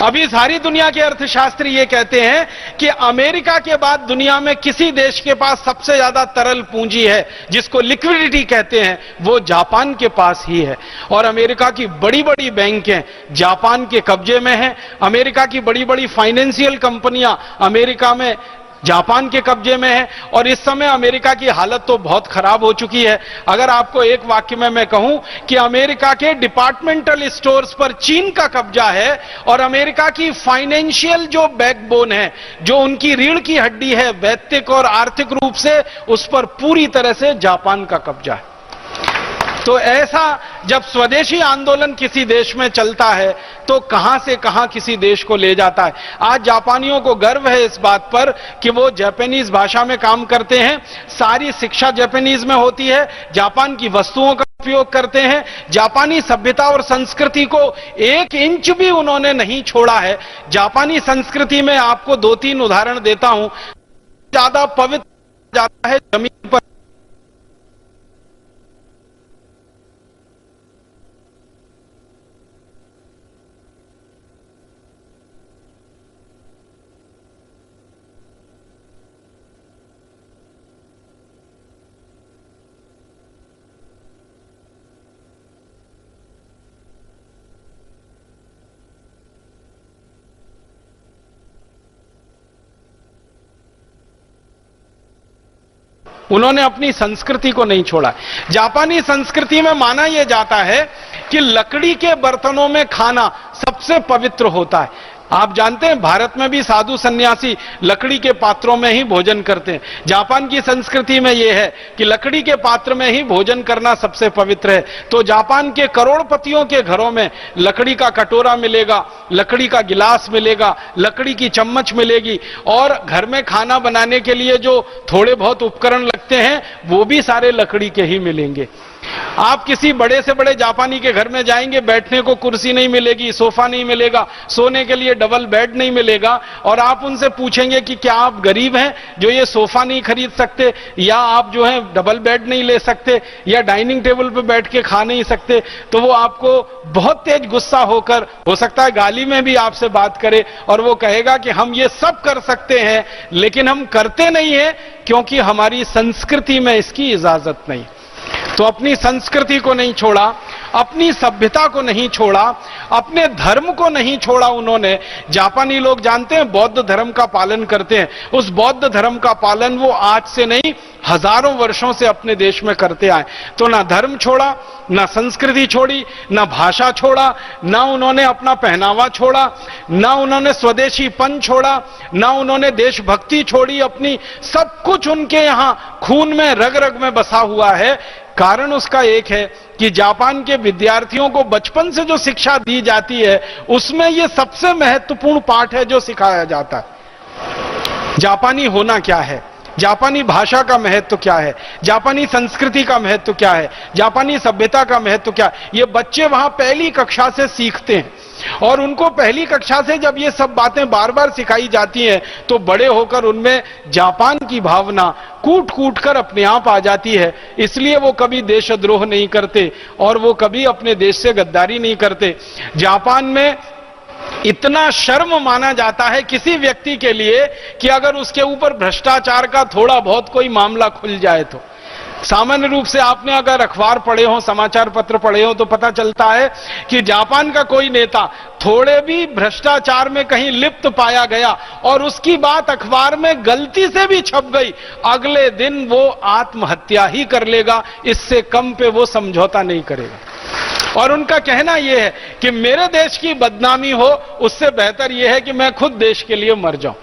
अभी सारी दुनिया के अर्थशास्त्री ये कहते हैं कि अमेरिका के बाद दुनिया में किसी देश के पास सबसे ज्यादा तरल पूंजी है, जिसको लिक्विडिटी कहते हैं, वो जापान के पास ही है। और अमेरिका की बड़ी बड़ी बैंकें जापान के कब्जे में हैं, अमेरिका की बड़ी बड़ी फाइनेंशियल कंपनियां अमेरिका में जापान के कब्जे में है और इस समय अमेरिका की हालत तो बहुत खराब हो चुकी है। अगर आपको एक वाक्य में मैं कहूं कि अमेरिका के डिपार्टमेंटल स्टोर्स पर चीन का कब्जा है और अमेरिका की फाइनेंशियल जो बैकबोन है, जो उनकी रीढ़ की हड्डी है वैयक्तिक और आर्थिक रूप से, उस पर पूरी तरह से जापान का कब्जा है। तो ऐसा जब स्वदेशी आंदोलन किसी देश में चलता है तो कहां से कहां किसी देश को ले जाता है। आज जापानियों को गर्व है इस बात पर कि वो जापानीज भाषा में काम करते हैं, सारी शिक्षा जापानीज में होती है, जापान की वस्तुओं का उपयोग करते हैं, जापानी सभ्यता और संस्कृति को 1 इंच भी उन्होंने नहीं छोड़ा है। जापानी संस्कृति में आपको 2-3 उदाहरण देता हूं। ज्यादा पवित्र जाता है जमीन पर उन्होंने अपनी संस्कृति को नहीं छोड़ा। जापानी संस्कृति में माना यह जाता है कि लकड़ी के बर्तनों में खाना सबसे पवित्र होता है। आप जानते हैं भारत में भी साधु सन्यासी लकड़ी के पात्रों में ही भोजन करते हैं। जापान की संस्कृति में यह है कि लकड़ी के पात्र में ही भोजन करना सबसे पवित्र है। तो जापान के करोड़पतियों के घरों में लकड़ी का कटोरा मिलेगा, लकड़ी का गिलास मिलेगा, लकड़ी की चम्मच मिलेगी और घर में खाना बनाने के लिए जो थोड़े बहुत उपकरण लगते हैं वो भी सारे लकड़ी के ही मिलेंगे। आप किसी बड़े से बड़े जापानी के घर में जाएंगे, बैठने को कुर्सी नहीं मिलेगी, सोफा नहीं मिलेगा, सोने के लिए डबल बेड नहीं मिलेगा और आप उनसे पूछेंगे कि क्या आप गरीब हैं जो ये सोफा नहीं खरीद सकते, या आप जो है डबल बेड नहीं ले सकते, या डाइनिंग टेबल पे बैठ के खा नहीं सकते, तो वो आपको बहुत तेज गुस्सा होकर, हो सकता है गाली में भी आपसे बात करे और वो कहेगा कि हम ये सब कर सकते हैं लेकिन हम करते नहीं है क्योंकि हमारी संस्कृति में इसकी इजाजत नहीं। तो अपनी संस्कृति को नहीं छोड़ा, अपनी सभ्यता को नहीं छोड़ा, अपने धर्म को नहीं छोड़ा उन्होंने। जापानी लोग जानते हैं बौद्ध धर्म का पालन करते हैं। उस बौद्ध धर्म का पालन वो आज से नहीं हजारों वर्षों से अपने देश में करते आए। तो ना धर्म छोड़ा, ना संस्कृति छोड़ी, ना भाषा छोड़ा, ना उन्होंने अपना पहनावा छोड़ा, ना उन्होंने स्वदेशीपन छोड़ा, ना उन्होंने देशभक्ति छोड़ी अपनी। सब कुछ उनके यहां खून में रग रग में बसा हुआ है। कारण उसका एक है कि जापान के विद्यार्थियों को बचपन से जो शिक्षा दी जाती है उसमें यह सबसे महत्वपूर्ण पाठ है जो सिखाया जाता है। जापानी होना क्या है, जापानी भाषा का महत्व क्या है, जापानी संस्कृति का महत्व क्या है, जापानी सभ्यता का महत्व क्या है, ये बच्चे वहां पहली कक्षा से सीखते हैं। और उनको पहली कक्षा से जब ये सब बातें बार बार सिखाई जाती हैं तो बड़े होकर उनमें जापान की भावना कूट कूट कर अपने आप आ जाती है। इसलिए वो कभी देशद्रोह नहीं करते और वो कभी अपने देश से गद्दारी नहीं करते। जापान में इतना शर्म माना जाता है किसी व्यक्ति के लिए कि अगर उसके ऊपर भ्रष्टाचार का थोड़ा बहुत कोई मामला खुल जाए तो। सामान्य रूप से आपने अगर अखबार पढ़े हो, समाचार पत्र पढ़े हो तो पता चलता है कि जापान का कोई नेता थोड़े भी भ्रष्टाचार में कहीं लिप्त पाया गया और उसकी बात अखबार में गलती से भी छप गई, अगले दिन वो आत्महत्या ही कर लेगा, इससे कम पे वो समझौता नहीं करेगा। और उनका कहना यह है कि मेरे देश की बदनामी हो उससे बेहतर यह है कि मैं खुद देश के लिए मर जाऊं।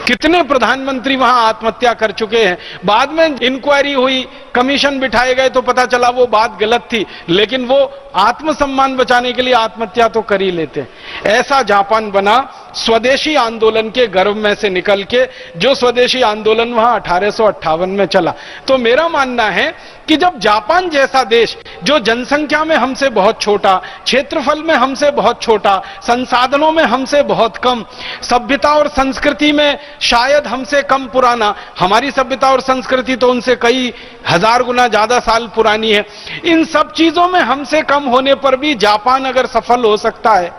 कितने प्रधानमंत्री वहां आत्महत्या कर चुके हैं। बाद में इंक्वायरी हुई, कमीशन बिठाए गए तो पता चला वो बात गलत थी, लेकिन वो आत्मसम्मान बचाने के लिए आत्महत्या तो कर ही लेते हैं। ऐसा जापान बना स्वदेशी आंदोलन के गर्भ में से निकल के, जो स्वदेशी आंदोलन वहां 1858 में चला। तो मेरा मानना है कि जब जापान जैसा देश, जो जनसंख्या में हमसे बहुत छोटा, क्षेत्रफल में हमसे बहुत छोटा, संसाधनों में हमसे बहुत कम, सभ्यता और संस्कृति में शायद हमसे कम पुराना, हमारी सभ्यता और संस्कृति तो उनसे कई हजार गुना ज्यादा साल पुरानी है, इन सब चीजों में हमसे कम होने पर भी जापान अगर सफल हो सकता है,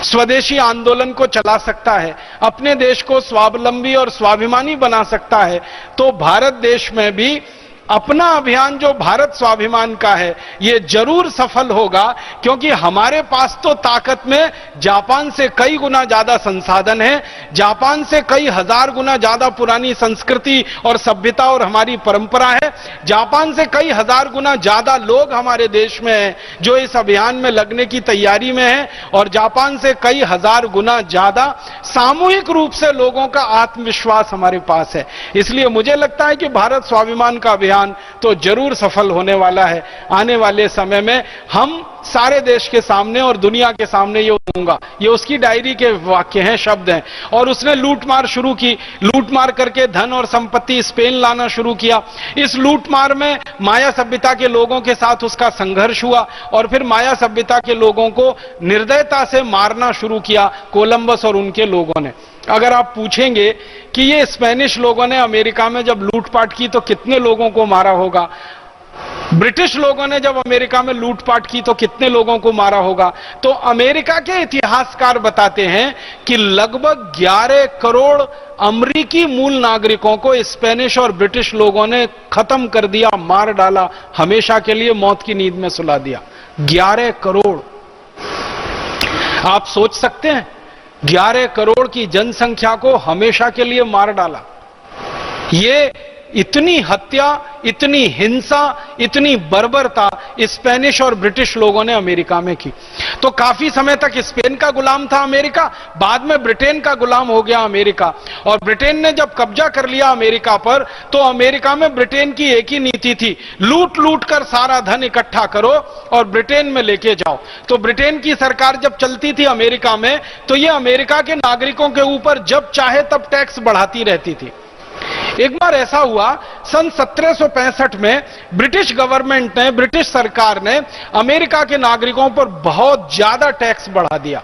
स्वदेशी आंदोलन को चला सकता है, अपने देश को स्वावलंबी और स्वाभिमानी बना सकता है, तो भारत देश में भी अपना अभियान जो भारत स्वाभिमान का है ये जरूर सफल होगा, क्योंकि हमारे पास तो ताकत में जापान से कई गुना ज्यादा संसाधन है, जापान से कई हजार गुना ज्यादा पुरानी संस्कृति और सभ्यता और हमारी परंपरा है, जापान से कई हजार गुना ज्यादा लोग हमारे देश में हैं जो इस अभियान में लगने की तैयारी में हैं, और जापान से कई हजार गुना ज्यादा सामूहिक रूप से लोगों का आत्मविश्वास हमारे पास है। इसलिए मुझे लगता है कि भारत स्वाभिमान का अभियान तो जरूर सफल होने वाला है। आने वाले समय में हम सारे देश के सामने और दुनिया के सामने ये दूंगा, ये उसकी डायरी के वाक्य हैं, शब्द हैं। और उसने लूटमार शुरू की, लूटमार करके धन और संपत्ति स्पेन लाना शुरू किया। इस लूटमार में माया सभ्यता के लोगों के साथ उसका संघर्ष हुआ, और फिर माया सभ्यता के लोगों को निर्दयता से मारना शुरू किया कोलंबस और उनके लोगों ने। अगर आप पूछेंगे कि ये स्पेनिश लोगों ने अमेरिका में जब लूटपाट की तो कितने लोगों को मारा होगा, ब्रिटिश लोगों ने जब अमेरिका में लूटपाट की तो कितने लोगों को मारा होगा, तो अमेरिका के इतिहासकार बताते हैं कि लगभग 11 करोड़ अमेरिकी मूल नागरिकों को स्पेनिश और ब्रिटिश लोगों ने खत्म कर दिया, मार डाला, हमेशा के लिए मौत की नींद में सुला दिया। 11 करोड़, आप सोच सकते हैं, 11 करोड़ की जनसंख्या को हमेशा के लिए मार डाला। ये इतनी हत्या, इतनी हिंसा, इतनी बर्बरता स्पेनिश और ब्रिटिश लोगों ने अमेरिका में की। तो काफी समय तक स्पेन का गुलाम था अमेरिका, बाद में ब्रिटेन का गुलाम हो गया अमेरिका। और ब्रिटेन ने जब कब्जा कर लिया अमेरिका पर, तो अमेरिका में ब्रिटेन की एक ही नीति थी, लूट लूट कर सारा धन इकट्ठा करो और ब्रिटेन में लेके जाओ। तो ब्रिटेन की सरकार जब चलती थी अमेरिका में, तो ये अमेरिका के नागरिकों के ऊपर जब चाहे तब टैक्स बढ़ाती रहती थी। एक बार ऐसा हुआ, सन 1765 में ब्रिटिश गवर्नमेंट ने, ब्रिटिश सरकार ने अमेरिका के नागरिकों पर बहुत ज्यादा टैक्स बढ़ा दिया।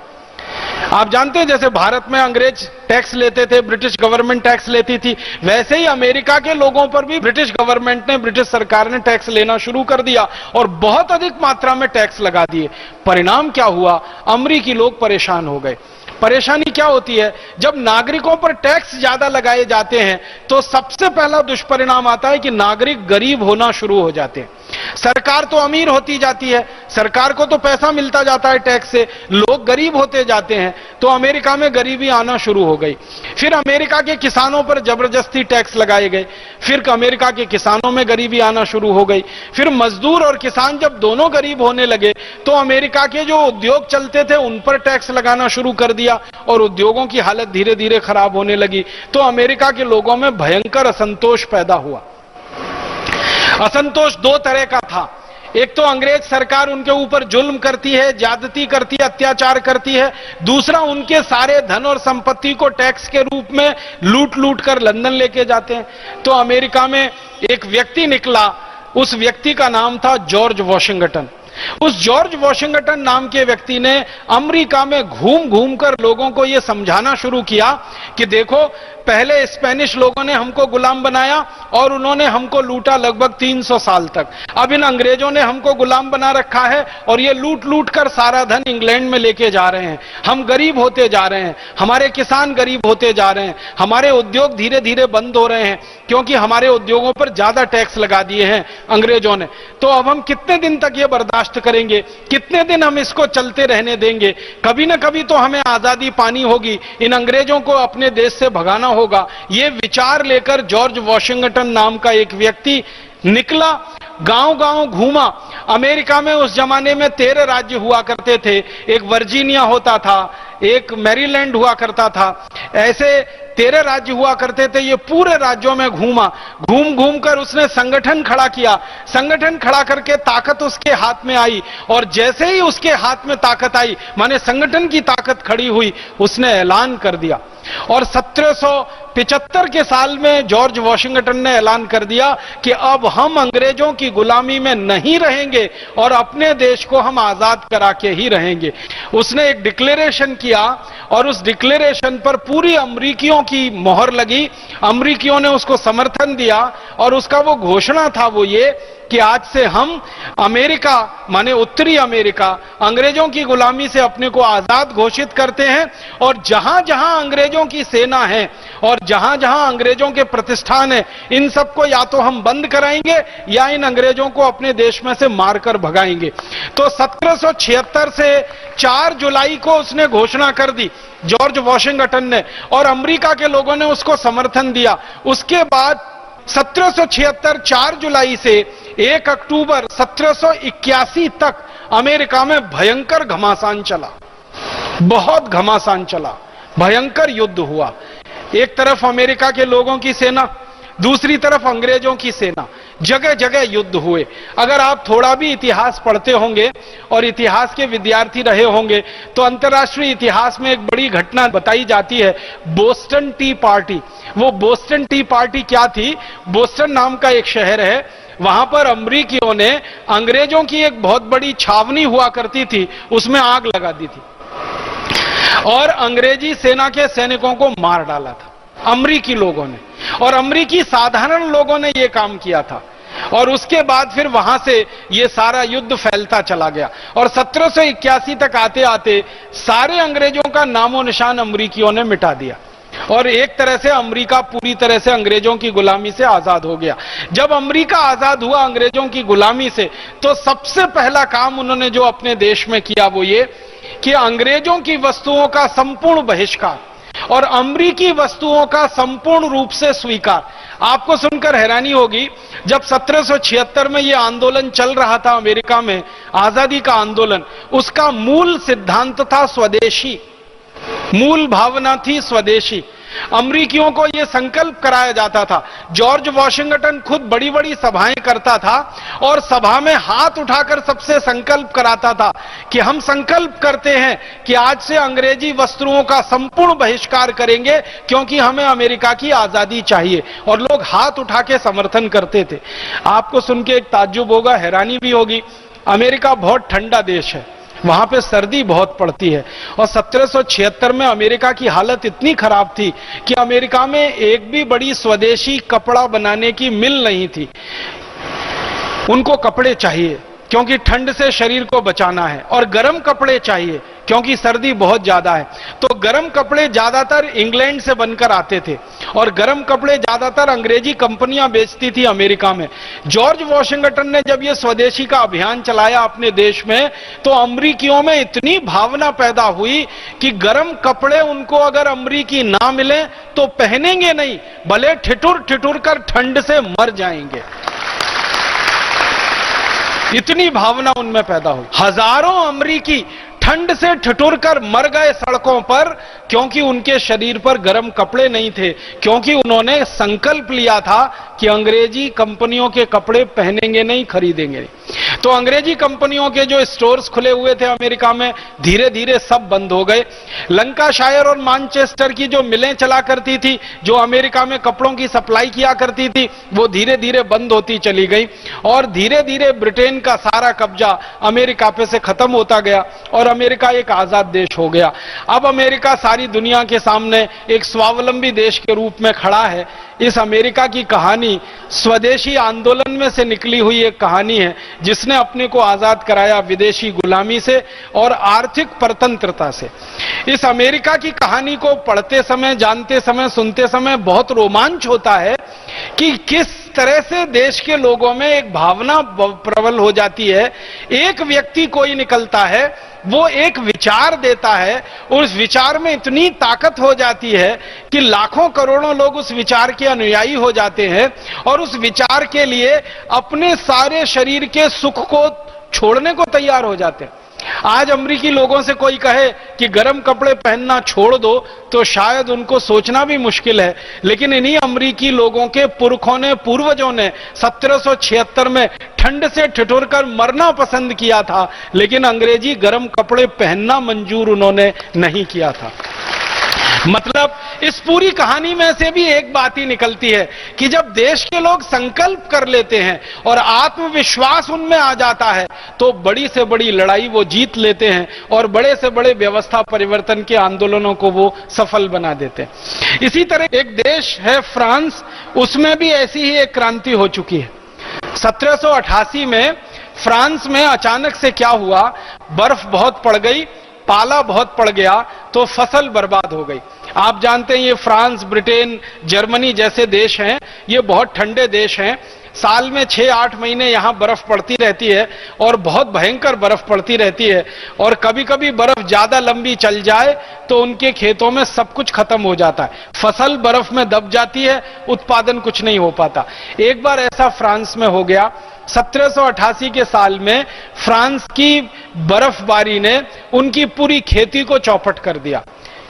आप जानते हैं जैसे भारत में अंग्रेज टैक्स लेते थे, ब्रिटिश गवर्नमेंट टैक्स लेती थी, वैसे ही अमेरिका के लोगों पर भी ब्रिटिश गवर्नमेंट ने, ब्रिटिश सरकार ने टैक्स लेना शुरू कर दिया और बहुत अधिक मात्रा में टैक्स लगा दिए। परिणाम क्या हुआ, अमेरिकी लोग परेशान हो गए। परेशानी क्या होती है, जब नागरिकों पर टैक्स ज्यादा लगाए जाते हैं तो सबसे पहला दुष्परिणाम आता है कि नागरिक गरीब होना शुरू हो जाते हैं। सरकार तो अमीर होती जाती है, सरकार को तो पैसा मिलता जाता है टैक्स से, लोग गरीब होते जाते हैं। तो अमेरिका में गरीबी आना शुरू हो गई। फिर अमेरिका के किसानों पर जबरदस्ती टैक्स लगाए गए, फिर अमेरिका के किसानों में गरीबी आना शुरू हो गई। फिर मजदूर और किसान जब दोनों गरीब होने लगे तो अमेरिका के जो उद्योग चलते थे उन पर टैक्स लगाना शुरू कर दिया और उद्योगों की हालत धीरे धीरे खराब होने लगी। तो अमेरिका के लोगों में भयंकर असंतोष पैदा हुआ। असंतोष दो तरह का था, एक तो अंग्रेज सरकार उनके ऊपर जुल्म करती है, ज्यादती करती है, अत्याचार करती है, दूसरा उनके सारे धन और संपत्ति को टैक्स के रूप में लूट लूट कर लंदन लेके जाते हैं। तो अमेरिका में एक व्यक्ति निकला, उस व्यक्ति का नाम था जॉर्ज वॉशिंगटन। उस जॉर्ज वॉशिंगटन नाम के व्यक्ति ने अमेरिका में घूम घूम कर लोगों को यह समझाना शुरू किया कि देखो, पहले स्पेनिश लोगों ने हमको गुलाम बनाया और उन्होंने हमको लूटा लगभग 300 साल तक। अब इन अंग्रेजों ने हमको गुलाम बना रखा है और ये लूट लूट कर सारा धन इंग्लैंड में लेके जा रहे हैं। हम गरीब होते जा रहे हैं, हमारे किसान गरीब होते जा रहे हैं, हमारे उद्योग धीरे धीरे बंद हो रहे हैं क्योंकि हमारे उद्योगों पर ज्यादा टैक्स लगा दिए हैं अंग्रेजों ने। तो अब हम कितने दिन तक ये बर्दाश्त करेंगे, कितने दिन हम इसको चलते रहने देंगे? कभी ना कभी तो हमें आजादी पानी होगी, इन अंग्रेजों को अपने देश से भगाना होगा। ये विचार लेकर जॉर्ज वॉशिंगटन नाम का एक व्यक्ति निकला, गांव गांव घूमा। अमेरिका में उस जमाने में 13 राज्य हुआ करते थे, एक वर्जीनिया होता था, एक मैरीलैंड हुआ करता था, ऐसे 13 राज्य हुआ करते थे, ये पूरे राज्यों में घूमा, घूम घूम कर उसने संगठन खड़ा किया, संगठन खड़ा करके ताकत उसके हाथ में आई, और जैसे ही उसके हाथ में ताकत आई, माने संगठन की ताकत खड़ी हुई, उसने ऐलान कर दिया। और 1775 के साल में जॉर्ज वॉशिंगटन ने ऐलान कर दिया कि अब हम अंग्रेजों की गुलामी में नहीं रहेंगे और अपने देश को हम आजाद करा के ही रहेंगे। उसने एक डिक्लेरेशन किया और उस डिक्लेरेशन पर पूरी अमरीकियों की मोहर लगी, अमरीकियों ने उसको समर्थन दिया, और उसका वो घोषणा था वो ये कि आज से हम अमेरिका माने उत्तरी अमेरिका अंग्रेजों की गुलामी से अपने को आजाद घोषित करते हैं, और जहां जहां अंग्रेजों की सेना है और जहां जहां अंग्रेजों के प्रतिष्ठान है, इन सबको या तो हम बंद कराएंगे या इन अंग्रेजों को अपने देश में से मारकर भगाएंगे। तो 1776 से 4 जुलाई को उसने घोषणा कर दी जॉर्ज वॉशिंगटन ने, और अमेरिका के लोगों ने उसको समर्थन दिया। उसके बाद 1776 4 जुलाई से 1 अक्टूबर 1781 तक अमेरिका में भयंकर घमासान चला, बहुत घमासान चला, भयंकर युद्ध हुआ। एक तरफ अमेरिका के लोगों की सेना, दूसरी तरफ अंग्रेजों की सेना, जगह जगह युद्ध हुए। अगर आप थोड़ा भी इतिहास पढ़ते होंगे और इतिहास के विद्यार्थी रहे होंगे तो अंतर्राष्ट्रीय इतिहास में एक बड़ी घटना बताई जाती है, बोस्टन टी पार्टी। वो बोस्टन टी पार्टी क्या थी? बोस्टन नाम का एक शहर है, वहां पर अमरीकियों ने अंग्रेजों की एक बहुत बड़ी छावनी हुआ करती थी, उसमें आग लगा दी थी और अंग्रेजी सेना के सैनिकों को मार डाला था अमरीकी लोगों ने, और अमरीकी साधारण लोगों ने यह काम किया था। और उसके बाद फिर वहां से यह सारा युद्ध फैलता चला गया, और 1781 तक आते आते सारे अंग्रेजों का नामो निशान अमरीकियों ने मिटा दिया, और एक तरह से अमेरिका पूरी तरह से अंग्रेजों की गुलामी से आजाद हो गया। जब अमेरिका आजाद हुआ अंग्रेजों की गुलामी से, तो सबसे पहला काम उन्होंने जो अपने देश में किया वो ये कि अंग्रेजों की वस्तुओं का संपूर्ण बहिष्कार और अमरीकी वस्तुओं का संपूर्ण रूप से स्वीकार। आपको सुनकर हैरानी होगी, जब 1776 में यह आंदोलन चल रहा था अमेरिका में, आजादी का आंदोलन, उसका मूल सिद्धांत था स्वदेशी, मूल भावना थी स्वदेशी। अमरीकियों को यह संकल्प कराया जाता था। जॉर्ज वॉशिंगटन खुद बड़ी बड़ी सभाएं करता था और सभा में हाथ उठाकर सबसे संकल्प कराता था कि हम संकल्प करते हैं कि आज से अंग्रेजी वस्त्रों का संपूर्ण बहिष्कार करेंगे क्योंकि हमें अमेरिका की आजादी चाहिए, और लोग हाथ उठा के समर्थन करते थे। आपको सुन के एक ताज्जुब होगा, हैरानी भी होगी, अमेरिका बहुत ठंडा देश है, वहां पे सर्दी बहुत पड़ती है, और 1776 में अमेरिका की हालत इतनी खराब थी कि अमेरिका में एक भी बड़ी स्वदेशी कपड़ा बनाने की मिल नहीं थी। उनको कपड़े चाहिए क्योंकि ठंड से शरीर को बचाना है, और गर्म कपड़े चाहिए क्योंकि सर्दी बहुत ज्यादा है। तो गर्म कपड़े ज्यादातर इंग्लैंड से बनकर आते थे और गर्म कपड़े ज्यादातर अंग्रेजी कंपनियां बेचती थी अमेरिका में। जॉर्ज वॉशिंगटन ने जब यह स्वदेशी का अभियान चलाया अपने देश में, तो अमरीकियों में इतनी भावना पैदा हुई कि गर्म कपड़े उनको अगर अमरीकी ना मिले तो पहनेंगे नहीं, भले ठिठुर ठिठुर कर ठंड से मर जाएंगे। इतनी भावना उनमें पैदा हुई। हजारों अमरीकी ठंड से ठिठुर कर मर गए सड़कों पर, क्योंकि उनके शरीर पर गर्म कपड़े नहीं थे, क्योंकि उन्होंने संकल्प लिया था कि अंग्रेजी कंपनियों के कपड़े पहनेंगे नहीं, खरीदेंगे नहीं। तो अंग्रेजी कंपनियों के जो स्टोर्स खुले हुए थे अमेरिका में, धीरे धीरे सब बंद हो गए। लंकाशायर और मैनचेस्टर की जो मिलें चला करती थी, जो अमेरिका में कपड़ों की सप्लाई किया करती थी, वो धीरे धीरे बंद होती चली गई, और धीरे धीरे ब्रिटेन का सारा कब्जा अमेरिका पे से खत्म होता गया और अमेरिका एक आजाद देश हो गया। अब अमेरिका सारी दुनिया के सामने एक स्वावलंबी देश के रूप में खड़ा है। इस अमेरिका की कहानी स्वदेशी आंदोलन में से निकली हुई एक कहानी है, जिसने अपने को आजाद कराया विदेशी गुलामी से और आर्थिक परतंत्रता से। इस अमेरिका की कहानी को पढ़ते समय, जानते समय, सुनते समय बहुत रोमांच होता है कि किस तरह से देश के लोगों में एक भावना प्रबल हो जाती है। एक व्यक्ति कोई निकलता है, वो एक विचार देता है, उस विचार में इतनी ताकत हो जाती है कि लाखों करोड़ों लोग उस विचार के अनुयायी हो जाते हैं और उस विचार के लिए अपने सारे शरीर के सुख को छोड़ने को तैयार हो जाते हैं। आज अमेरिकी लोगों से कोई कहे कि गर्म कपड़े पहनना छोड़ दो तो शायद उनको सोचना भी मुश्किल है, लेकिन इन्हीं अमेरिकी लोगों के पुरखों ने, पूर्वजों ने 1776 में ठंड से ठिठुरकर मरना पसंद किया था, लेकिन अंग्रेजी गर्म कपड़े पहनना मंजूर उन्होंने नहीं किया था। मतलब इस पूरी कहानी में से भी एक बात ही निकलती है कि जब देश के लोग संकल्प कर लेते हैं और आत्मविश्वास उनमें आ जाता है तो बड़ी से बड़ी लड़ाई वो जीत लेते हैं और बड़े से बड़े व्यवस्था परिवर्तन के आंदोलनों को वो सफल बना देते हैं। इसी तरह एक देश है फ्रांस, उसमें भी ऐसी ही एक क्रांति हो चुकी है। 1788 में फ्रांस में अचानक से क्या हुआ, बर्फ बहुत पड़ गई, पाला बहुत पड़ गया तो फसल बर्बाद हो गई। आप जानते हैं ये फ्रांस, ब्रिटेन, जर्मनी जैसे देश हैं, ये बहुत ठंडे देश हैं। साल में 6-8 महीने यहां बर्फ पड़ती रहती है और बहुत भयंकर बर्फ पड़ती रहती है, और कभी कभी बर्फ ज्यादा लंबी चल जाए तो उनके खेतों में सब कुछ खत्म हो जाता है, फसल बर्फ में दब जाती है, उत्पादन कुछ नहीं हो पाता। एक बार ऐसा फ्रांस में हो गया। 1788 के साल में फ्रांस की बर्फबारी ने उनकी पूरी खेती को चौपट कर दिया,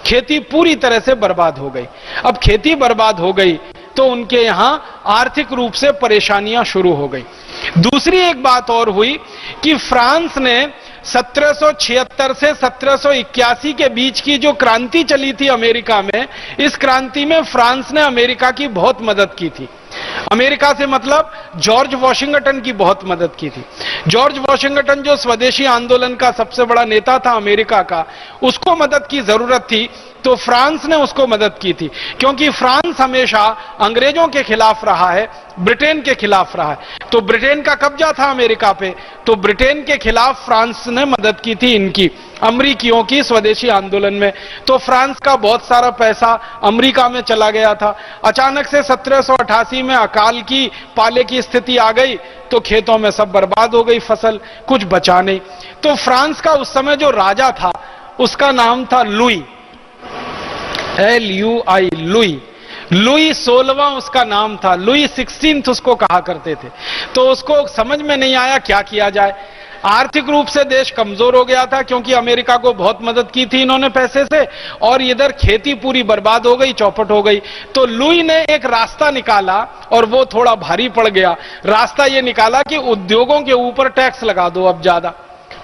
खेती पूरी तरह से बर्बाद हो गई। अब खेती बर्बाद हो गई तो उनके यहां आर्थिक रूप से परेशानियां शुरू हो गई। दूसरी एक बात और हुई कि फ्रांस ने 1776 से 1781 के बीच की जो क्रांति चली थी अमेरिका में, इस क्रांति में फ्रांस ने अमेरिका की बहुत मदद की थी। अमेरिका से मतलब जॉर्ज वॉशिंगटन की बहुत मदद की थी। जॉर्ज वॉशिंगटन जो स्वदेशी आंदोलन का सबसे बड़ा नेता था अमेरिका का, उसको मदद की जरूरत थी तो फ्रांस ने उसको मदद की थी, क्योंकि फ्रांस हमेशा अंग्रेजों के खिलाफ रहा है, ब्रिटेन के खिलाफ रहा है। तो ब्रिटेन का कब्जा था अमेरिका पे, तो ब्रिटेन के खिलाफ फ्रांस ने मदद की थी इनकी, अमरीकियों की स्वदेशी आंदोलन में। तो फ्रांस का बहुत सारा पैसा अमेरिका में चला गया था। अचानक से 1788 में अकाल की, पाले की स्थिति आ गई तो खेतों में सब बर्बाद हो गई फसल, कुछ बचा नहीं। तो फ्रांस का उस समय जो राजा था उसका नाम था लुई, LUI, लुई 16वां उसका नाम था, लुई 16 उसको कहा करते थे। तो उसको समझ में नहीं आया क्या किया जाए। आर्थिक रूप से देश कमजोर हो गया था क्योंकि अमेरिका को बहुत मदद की थी इन्होंने पैसे से, और इधर खेती पूरी बर्बाद हो गई, चौपट हो गई। तो लुई ने एक रास्ता निकाला और वो थोड़ा भारी पड़ गया। रास्ता ये निकाला कि उद्योगों के ऊपर टैक्स लगा दो अब ज्यादा,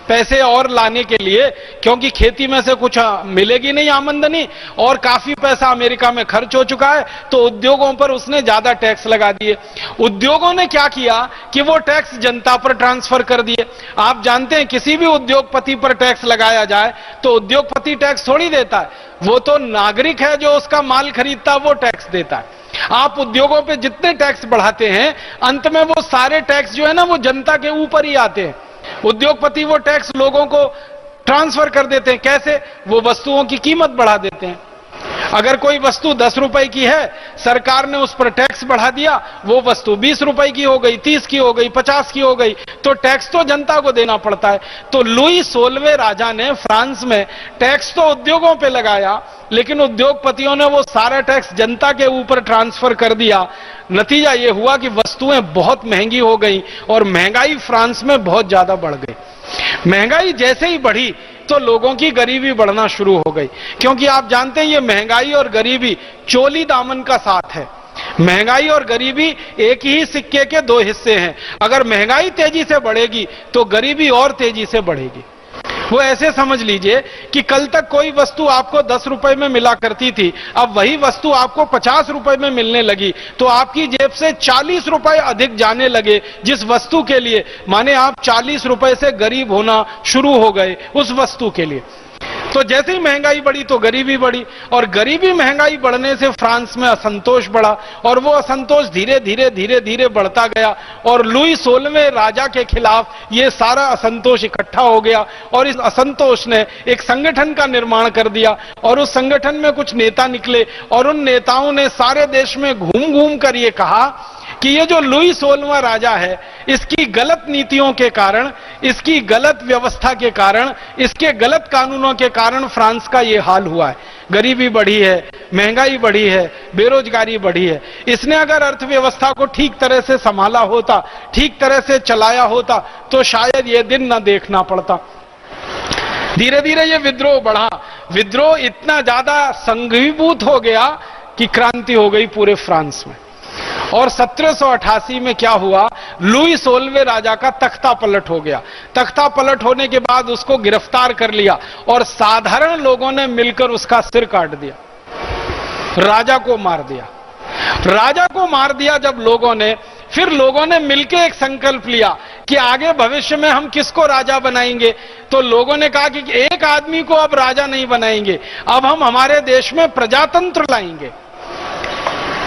पैसे और लाने के लिए, क्योंकि खेती में से कुछ मिलेगी नहीं आमदनी और काफी पैसा अमेरिका में खर्च हो चुका है, तो उद्योगों पर उसने ज्यादा टैक्स लगा दिए। उद्योगों ने क्या किया कि वो टैक्स जनता पर ट्रांसफर कर दिए। आप जानते हैं किसी भी उद्योगपति पर टैक्स लगाया जाए तो उद्योगपति टैक्स थोड़ी देता है, वो तो नागरिक है जो उसका माल खरीदता है वो टैक्स देता है। आप उद्योगों पे जितने टैक्स बढ़ाते हैं अंत में वो सारे टैक्स जो है ना वो जनता के ऊपर ही आते हैं। उद्योगपति वो टैक्स लोगों को ट्रांसफर कर देते हैं। कैसे? वो वस्तुओं की कीमत बढ़ा देते हैं। अगर कोई वस्तु 10 रुपए की है, सरकार ने उस पर टैक्स बढ़ा दिया, वो वस्तु 20 रुपए की हो गई, 30 की हो गई, 50 की हो गई, तो टैक्स तो जनता को देना पड़ता है। तो लुई 16वें राजा ने फ्रांस में टैक्स तो उद्योगों पे लगाया, लेकिन उद्योगपतियों ने वो सारा टैक्स जनता के ऊपर ट्रांसफर कर दिया। नतीजा ये हुआ कि वस्तुएं बहुत महंगी हो गई और महंगाई फ्रांस में बहुत ज्यादा बढ़ गई। महंगाई जैसे ही बढ़ी तो लोगों की गरीबी बढ़ना शुरू हो गई, क्योंकि आप जानते हैं ये महंगाई और गरीबी चोली दामन का साथ है। महंगाई और गरीबी एक ही सिक्के के दो हिस्से हैं। अगर महंगाई तेजी से बढ़ेगी तो गरीबी और तेजी से बढ़ेगी। वो ऐसे समझ लीजिए कि कल तक कोई वस्तु आपको 10 रुपए में मिला करती थी, अब वही वस्तु आपको 50 रुपए में मिलने लगी, तो आपकी जेब से 40 रुपए अधिक जाने लगे जिस वस्तु के लिए, माने आप 40 रुपए से गरीब होना शुरू हो गए उस वस्तु के लिए। तो जैसे ही महंगाई बढ़ी तो गरीबी बढ़ी, और गरीबी महंगाई बढ़ने से फ्रांस में असंतोष बढ़ा, और वो असंतोष धीरे धीरे बढ़ता गया, और लुई 16वें राजा के खिलाफ ये सारा असंतोष इकट्ठा हो गया, और इस असंतोष ने एक संगठन का निर्माण कर दिया, और उस संगठन में कुछ नेता निकले, और उन नेताओं ने सारे देश में घूम घूम कर ये कहा कि ये जो लुई 16वां राजा है, इसकी गलत नीतियों के कारण, इसकी गलत व्यवस्था के कारण, इसके गलत कानूनों के कारण फ्रांस का ये हाल हुआ है। गरीबी बढ़ी है, महंगाई बढ़ी है, बेरोजगारी बढ़ी है। इसने अगर अर्थव्यवस्था को ठीक तरह से संभाला होता, ठीक तरह से चलाया होता, तो शायद ये दिन न देखना पड़ता। धीरे धीरे ये विद्रोह बढ़ा, विद्रोह इतना ज्यादा संघीभूत हो गया कि क्रांति हो गई पूरे फ्रांस में। और 1788 में क्या हुआ, लुई 16वें राजा का तख्ता पलट हो गया। तख्ता पलट होने के बाद उसको गिरफ्तार कर लिया और साधारण लोगों ने मिलकर उसका सिर काट दिया, राजा को मार दिया। राजा को मार दिया जब लोगों ने, फिर लोगों ने मिलकर एक संकल्प लिया कि आगे भविष्य में हम किसको राजा बनाएंगे। तो लोगों ने कहा कि एक आदमी को अब राजा नहीं बनाएंगे, अब हम हमारे देश में प्रजातंत्र लाएंगे।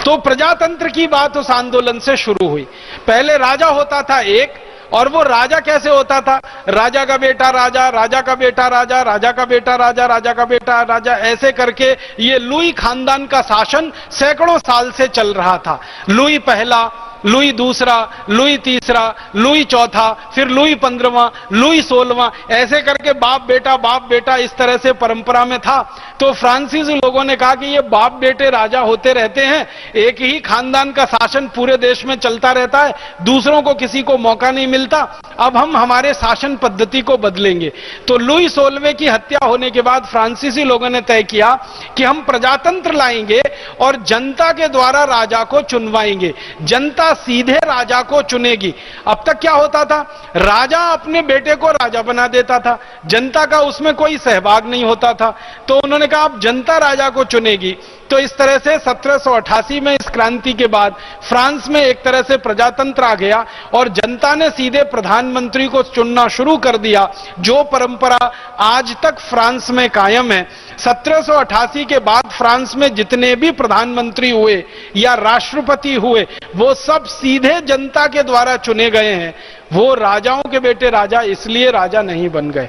तो प्रजातंत्र की बात उस आंदोलन से शुरू हुई। पहले राजा होता था एक, और वो राजा कैसे होता था, राजा का बेटा राजा, राजा का बेटा राजा, राजा का बेटा राजा, राजा का बेटा राजा, ऐसे करके ये लुई खानदान का शासन सैकड़ों साल से चल रहा था। लुई पहला, लुई दूसरा, लुई तीसरा, लुई चौथा, फिर लुई 15वां, लुई 16वां, ऐसे करके बाप बेटा इस तरह से परंपरा में था। तो फ्रांसीसी लोगों ने कहा कि ये बाप बेटे राजा होते रहते हैं, एक ही खानदान का शासन पूरे देश में चलता रहता है, दूसरों को किसी को मौका नहीं मिलता, अब हम हमारे शासन पद्धति को बदलेंगे। तो लुई 16वें की हत्या होने के बाद फ्रांसीसी लोगों ने तय किया कि हम प्रजातंत्र लाएंगे और जनता के द्वारा राजा को चुनवाएंगे, जनता सीधे राजा को चुनेगी। अब तक क्या होता था, राजा अपने बेटे को राजा बना देता था, जनता का उसमें कोई सहभाग नहीं होता था। तो उन्होंने कहा अब जनता राजा को चुनेगी। तो इस तरह से 1788 में इस क्रांति के बाद फ्रांस में एक तरह से प्रजातंत्र आ गया और जनता ने सीधे प्रधानमंत्री को चुनना शुरू कर दिया, जो परंपरा आज तक फ्रांस में कायम है। 1788 के बाद फ्रांस में जितने भी प्रधानमंत्री हुए या राष्ट्रपति हुए, वो सब सीधे जनता के द्वारा चुने गए हैं, वो राजाओं के बेटे राजा इसलिए राजा नहीं बन गए।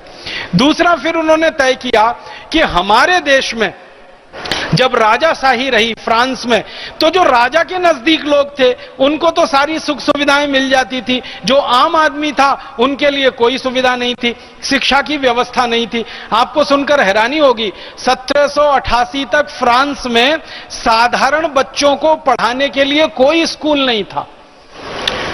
दूसरा, फिर उन्होंने तय किया कि हमारे देश में जब राजाशाही रही फ्रांस में, तो जो राजा के नजदीक लोग थे उनको तो सारी सुख सुविधाएं मिल जाती थी, जो आम आदमी था उनके लिए कोई सुविधा नहीं थी, शिक्षा की व्यवस्था नहीं थी। आपको सुनकर हैरानी होगी, 1788 तक फ्रांस में साधारण बच्चों को पढ़ाने के लिए कोई स्कूल नहीं था।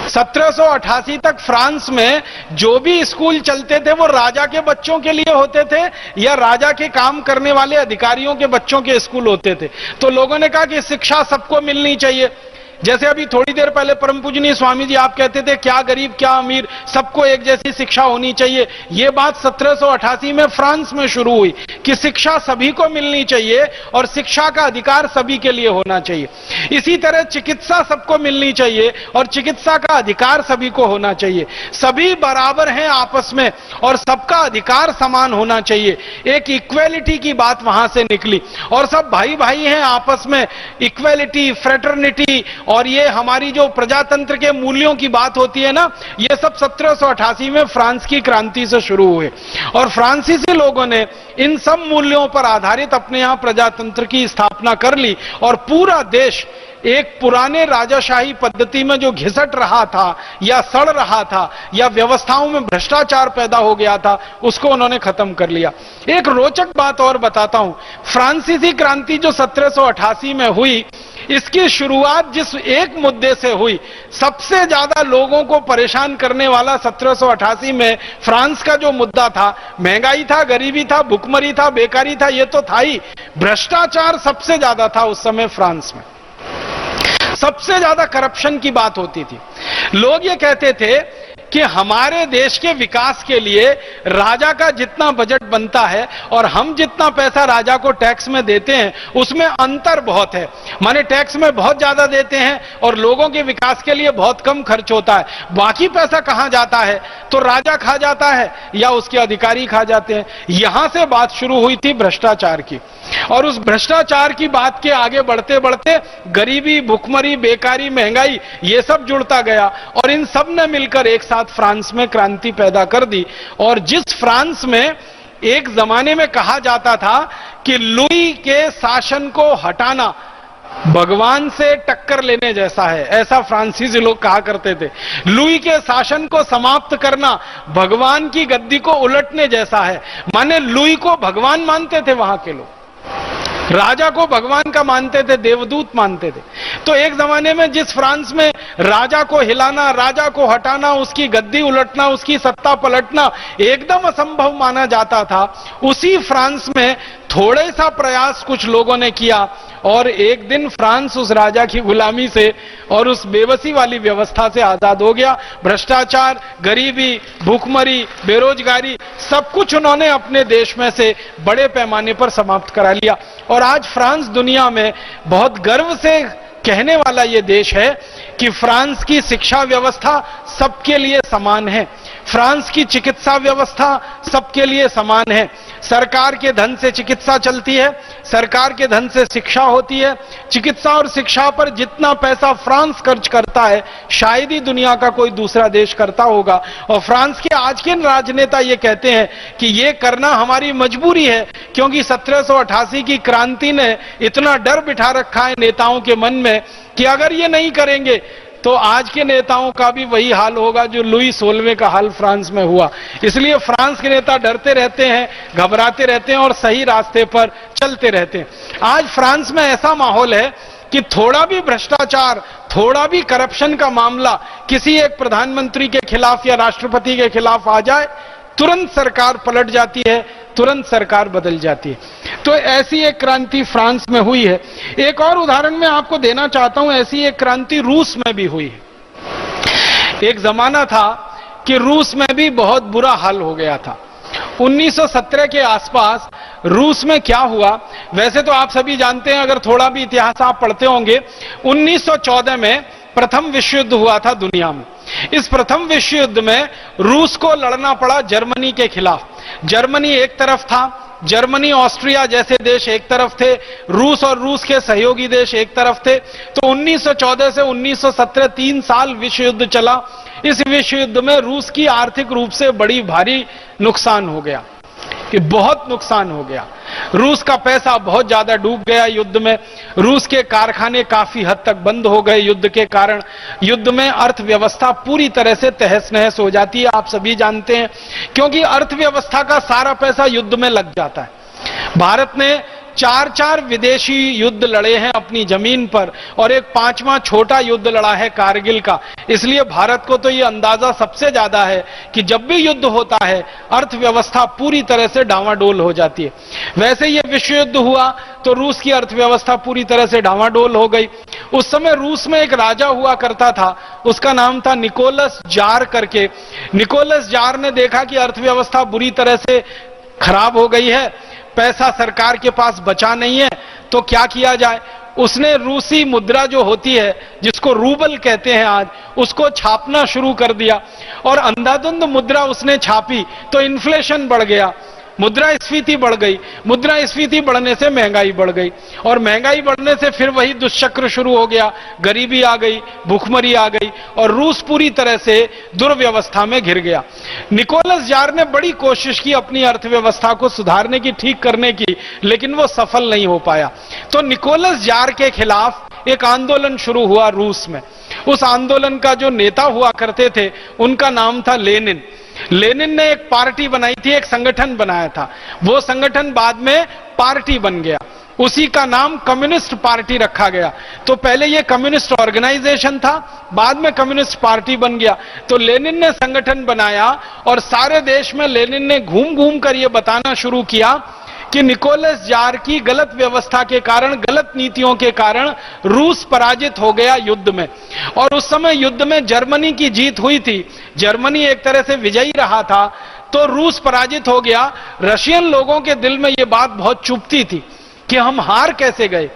1788 तक फ्रांस में जो भी स्कूल चलते थे वो राजा के बच्चों के लिए होते थे या राजा के काम करने वाले अधिकारियों के बच्चों के स्कूल होते थे। तो लोगों ने कहा कि शिक्षा सबको मिलनी चाहिए। जैसे अभी थोड़ी देर पहले परम पूजनीय स्वामी जी आप कहते थे क्या गरीब क्या अमीर, सबको एक जैसी शिक्षा होनी चाहिए। यह बात 1788 में फ्रांस में शुरू हुई कि शिक्षा सभी को मिलनी चाहिए और शिक्षा का अधिकार सभी के लिए होना चाहिए। इसी तरह चिकित्सा सबको मिलनी चाहिए और चिकित्सा का अधिकार सभी को होना चाहिए। सभी बराबर हैं आपस में और सबका अधिकार समान होना चाहिए। एक इक्वेलिटी की बात वहां से निकली और सब भाई भाई हैं आपस में, इक्वेलिटी, फ्रेटर्निटी, और ये हमारी जो प्रजातंत्र के मूल्यों की बात होती है ना, ये सब 1788 में फ्रांस की क्रांति से शुरू हुए और फ्रांसीसी लोगों ने इन सब मूल्यों पर आधारित अपने यहां प्रजातंत्र की स्थापना कर ली और पूरा देश एक पुराने राजाशाही पद्धति में जो घिसट रहा था या सड़ रहा था या व्यवस्थाओं में भ्रष्टाचार पैदा हो गया था, उसको उन्होंने खत्म कर लिया। एक रोचक बात और बताता हूं, फ्रांसीसी क्रांति जो 1788 में हुई, इसकी शुरुआत जिस एक मुद्दे से हुई, सबसे ज्यादा लोगों को परेशान करने वाला 1788 में फ्रांस का जो मुद्दा था, महंगाई था, गरीबी था, भुखमरी था, बेकारी था, ये तो था ही, भ्रष्टाचार सबसे ज्यादा था उस समय फ्रांस में। सबसे ज्यादा करप्शन की बात होती थी। लोग ये कहते थे कि हमारे देश के विकास के लिए राजा का जितना बजट बनता है और हम जितना पैसा राजा को टैक्स में देते हैं उसमें अंतर बहुत है। माने टैक्स में बहुत ज्यादा देते हैं और लोगों के विकास के लिए बहुत कम खर्च होता है। बाकी पैसा कहां जाता है? तो राजा खा जाता है या उसके अधिकारी खा जाते हैं। यहां से बात शुरू हुई थी भ्रष्टाचार की और उस भ्रष्टाचार की बात के आगे बढ़ते बढ़ते गरीबी, भुखमरी, बेकारी, महंगाई, ये सब जुड़ता गया और इन सब ने मिलकर एक साथ फ्रांस में क्रांति पैदा कर दी। और जिस फ्रांस में एक जमाने में कहा जाता था कि लुई के शासन को हटाना भगवान से टक्कर लेने जैसा है, ऐसा फ्रांसीसी लोग कहा करते थे। लुई के शासन को समाप्त करना भगवान की गद्दी को उलटने जैसा है। माने लुई को भगवान मानते थे वहां के लोग। राजा को भगवान का मानते थे, देवदूत मानते थे। तो एक जमाने में जिस फ्रांस में राजा को हिलाना, राजा को हटाना, उसकी गद्दी उलटना, उसकी सत्ता पलटना एकदम असंभव माना जाता था, उसी फ्रांस में थोड़े सा प्रयास कुछ लोगों ने किया और एक दिन फ्रांस उस राजा की गुलामी से और उस बेबसी वाली व्यवस्था से आजाद हो गया। भ्रष्टाचार, गरीबी, भूखमरी, बेरोजगारी, सब कुछ उन्होंने अपने देश में से बड़े पैमाने पर समाप्त करा लिया। और आज फ्रांस दुनिया में बहुत गर्व से कहने वाला यह देश है कि फ्रांस की शिक्षा व्यवस्था सबके लिए समान है, फ्रांस की चिकित्सा व्यवस्था सबके लिए समान है, सरकार के धन से चिकित्सा चलती है, सरकार के धन से शिक्षा होती है। चिकित्सा और शिक्षा पर जितना पैसा फ्रांस खर्च करता है शायद ही दुनिया का कोई दूसरा देश करता होगा। और फ्रांस के आज के राजनेता ये कहते हैं कि ये करना हमारी मजबूरी है, क्योंकि 1788 की क्रांति ने इतना डर बिठा रखा है नेताओं के मन में कि अगर ये नहीं करेंगे तो आज के नेताओं का भी वही हाल होगा जो लुई 16वें का हाल फ्रांस में हुआ। इसलिए फ्रांस के नेता डरते रहते हैं, घबराते रहते हैं और सही रास्ते पर चलते रहते हैं। आज फ्रांस में ऐसा माहौल है कि थोड़ा भी भ्रष्टाचार, थोड़ा भी करप्शन का मामला किसी एक प्रधानमंत्री के खिलाफ या राष्ट्रपति के खिलाफ आ जाए, तुरंत सरकार पलट जाती है, तुरंत सरकार बदल जाती है। तो ऐसी एक क्रांति फ्रांस में हुई है। एक और उदाहरण मैं आपको देना चाहता हूं, ऐसी एक क्रांति रूस में भी हुई है। एक जमाना था कि रूस में भी बहुत बुरा हाल हो गया था। 1917 के आसपास रूस में क्या हुआ, वैसे तो आप सभी जानते हैं, अगर थोड़ा भी इतिहास आप पढ़ते होंगे, 1914 में प्रथम विश्व युद्ध हुआ था दुनिया में। इस प्रथम विश्व युद्ध में रूस को लड़ना पड़ा जर्मनी के खिलाफ। जर्मनी एक तरफ था, जर्मनी ऑस्ट्रिया जैसे देश एक तरफ थे, रूस और रूस के सहयोगी देश एक तरफ थे। तो 1914 से 1917 3 साल विश्व युद्ध चला। इस विश्व युद्ध में रूस की आर्थिक रूप से बड़ी भारी नुकसान हो गया, कि बहुत नुकसान हो गया। रूस का पैसा बहुत ज्यादा डूब गया युद्ध में। रूस के कारखाने काफी हद तक बंद हो गए युद्ध के कारण। युद्ध में अर्थव्यवस्था पूरी तरह से तहस नहस हो जाती है, आप सभी जानते हैं, क्योंकि अर्थव्यवस्था का सारा पैसा युद्ध में लग जाता है। भारत ने 4 विदेशी युद्ध लड़े हैं अपनी जमीन पर और एक 5वां छोटा युद्ध लड़ा है कारगिल का। इसलिए भारत को तो यह अंदाजा सबसे ज्यादा है कि जब भी युद्ध होता है अर्थव्यवस्था पूरी तरह से डावाडोल हो जाती है। वैसे यह विश्व युद्ध हुआ तो रूस की अर्थव्यवस्था पूरी तरह से डावाडोल हो गई। उस समय रूस में एक राजा हुआ करता था, उसका नाम था निकोलस जार करके। निकोलस जार ने देखा कि अर्थव्यवस्था बुरी तरह से खराब हो गई है, पैसा सरकार के पास बचा नहीं है, तो क्या किया जाए। उसने रूसी मुद्रा जो होती है, जिसको रूबल कहते हैं आज, उसको छापना शुरू कर दिया और अंधाधुंध मुद्रा उसने छापी तो इन्फ्लेशन बढ़ गया, मुद्रास्फीति बढ़ गई। मुद्रास्फीति बढ़ने से महंगाई बढ़ गई और महंगाई बढ़ने से फिर वही दुष्चक्र शुरू हो गया, गरीबी आ गई, भूखमरी आ गई और रूस पूरी तरह से दुर्व्यवस्था में घिर गया। निकोलस जार ने बड़ी कोशिश की अपनी अर्थव्यवस्था को सुधारने की, ठीक करने की, लेकिन वो सफल नहीं हो पाया। तो निकोलस जार के खिलाफ एक आंदोलन शुरू हुआ रूस में। उस आंदोलन का जो नेता हुआ करते थे उनका नाम था लेनिन। लेनिन ने एक पार्टी बनाई थी, एक संगठन बनाया था। वो संगठन बाद में पार्टी बन गया, उसी का नाम कम्युनिस्ट पार्टी रखा गया। तो पहले ये कम्युनिस्ट ऑर्गेनाइजेशन था, बाद में कम्युनिस्ट पार्टी बन गया। तो लेनिन ने संगठन बनाया और सारे देश में लेनिन ने घूम घूम कर यह बताना शुरू किया कि निकोलस जार की गलत व्यवस्था के कारण, गलत नीतियों के कारण रूस पराजित हो गया युद्ध में। और उस समय युद्ध में जर्मनी की जीत हुई थी, जर्मनी एक तरह से विजयी रहा था, तो रूस पराजित हो गया। रशियन लोगों के दिल में यह बात बहुत चुभती थी कि हम हार कैसे गए,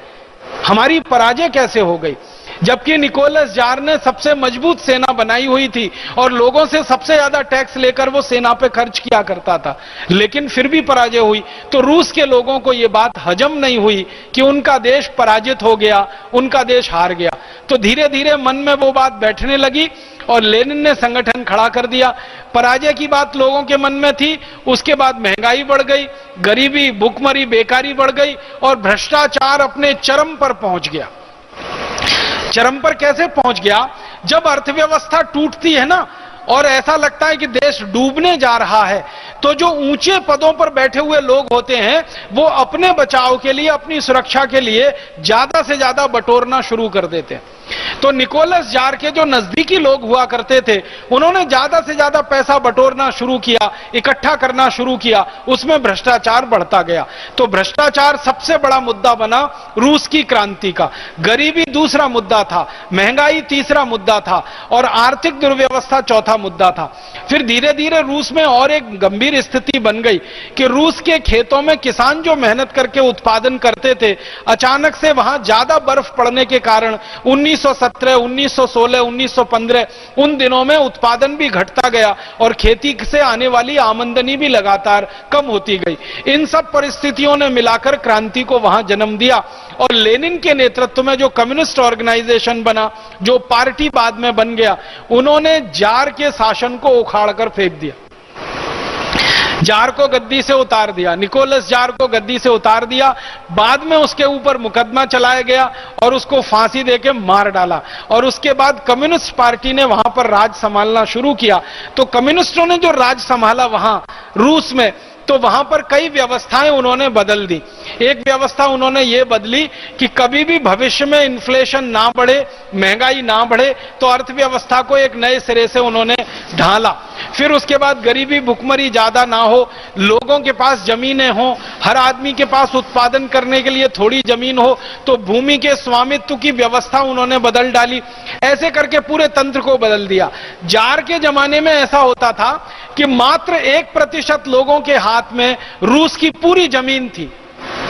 हमारी पराजय कैसे हो गई, जबकि निकोलस जार ने सबसे मजबूत सेना बनाई हुई थी और लोगों से सबसे ज्यादा टैक्स लेकर वो सेना पे खर्च किया करता था, लेकिन फिर भी पराजय हुई। तो रूस के लोगों को ये बात हजम नहीं हुई कि उनका देश पराजित हो गया, उनका देश हार गया। तो धीरे धीरे मन में वो बात बैठने लगी और लेनिन ने संगठन खड़ा कर दिया। पराजय की बात लोगों के मन में थी, उसके बाद महंगाई बढ़ गई, गरीबी, भूखमरी, बेकारी बढ़ गई और भ्रष्टाचार अपने चरम पर पहुंच गया। चरम पर कैसे पहुंच गया? जब अर्थव्यवस्था टूटती है ना और ऐसा लगता है कि देश डूबने जा रहा है, तो जो ऊंचे पदों पर बैठे हुए लोग होते हैं वो अपने बचाव के लिए, अपनी सुरक्षा के लिए ज्यादा से ज्यादा बटोरना शुरू कर देते हैं। तो निकोलस जार के जो नजदीकी लोग हुआ करते थे, उन्होंने ज्यादा से ज्यादा पैसा बटोरना शुरू किया, इकट्ठा करना शुरू किया, उसमें भ्रष्टाचार बढ़ता गया। तो भ्रष्टाचार सबसे बड़ा मुद्दा बना रूस की क्रांति का। गरीबी दूसरा मुद्दा था, महंगाई तीसरा मुद्दा था और आर्थिक दुर्व्यवस्था चौथा मुद्दा था। फिर धीरे धीरे रूस में और एक गंभीर स्थिति बन गई कि रूस के खेतों में किसान जो मेहनत करके उत्पादन करते थे, अचानक से वहां ज्यादा बर्फ पड़ने के कारण 1917, 1916, 1915 उन दिनों में उत्पादन भी घटता गया और खेती से आने वाली आमदनी भी लगातार कम होती गई। इन सब परिस्थितियों ने मिलाकर क्रांति को वहां जन्म दिया और लेनिन के नेतृत्व में जो कम्युनिस्ट ऑर्गेनाइजेशन बना, जो पार्टी बाद में बन गया, उन्होंने जार के शासन को उखाड़कर फेंक दिया, जार को गद्दी से उतार दिया, निकोलस जार को गद्दी से उतार दिया। बाद में उसके ऊपर मुकदमा चलाया गया और उसको फांसी देके मार डाला और उसके बाद कम्युनिस्ट पार्टी ने वहां पर राज संभालना शुरू किया। तो कम्युनिस्टों ने जो राज संभाला वहां रूस में, तो वहां पर कई व्यवस्थाएं उन्होंने बदल दी। एक व्यवस्था उन्होंने ये बदली कि कभी भी भविष्य में इन्फ्लेशन ना बढ़े, महंगाई ना बढ़े, तो अर्थव्यवस्था को एक नए सिरे से उन्होंने ढाला। फिर उसके बाद गरीबी भुखमरी ज्यादा ना हो, लोगों के पास जमीनें हो, हर आदमी के पास उत्पादन करने के लिए थोड़ी जमीन हो, तो भूमि के स्वामित्व की व्यवस्था उन्होंने बदल डाली। ऐसे करके पूरे तंत्र को बदल दिया। जार के जमाने में ऐसा होता था कि मात्र 1% लोगों के हाथ में रूस की पूरी जमीन थी।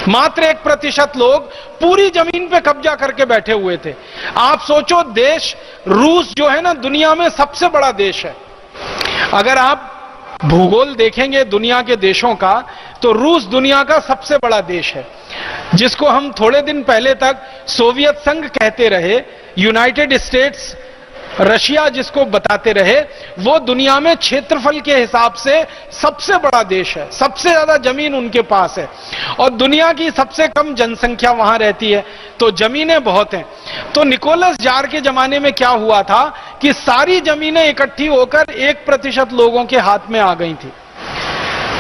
मात्र 1% लोग पूरी जमीन पे कब्जा करके बैठे हुए थे। आप सोचो, देश रूस जो है ना, दुनिया में सबसे बड़ा देश है। अगर आप भूगोल देखेंगे दुनिया के देशों का, तो रूस दुनिया का सबसे बड़ा देश है, जिसको हम थोड़े दिन पहले तक सोवियत संघ कहते रहे, यूनाइटेड स्टेट्स, रशिया जिसको बताते रहे, वो दुनिया में क्षेत्रफल के हिसाब से सबसे बड़ा देश है। सबसे ज्यादा जमीन उनके पास है और दुनिया की सबसे कम जनसंख्या वहां रहती है, तो जमीनें बहुत हैं। तो निकोलस जार के जमाने में क्या हुआ था कि सारी जमीनें इकट्ठी होकर 1% लोगों के हाथ में आ गई थी।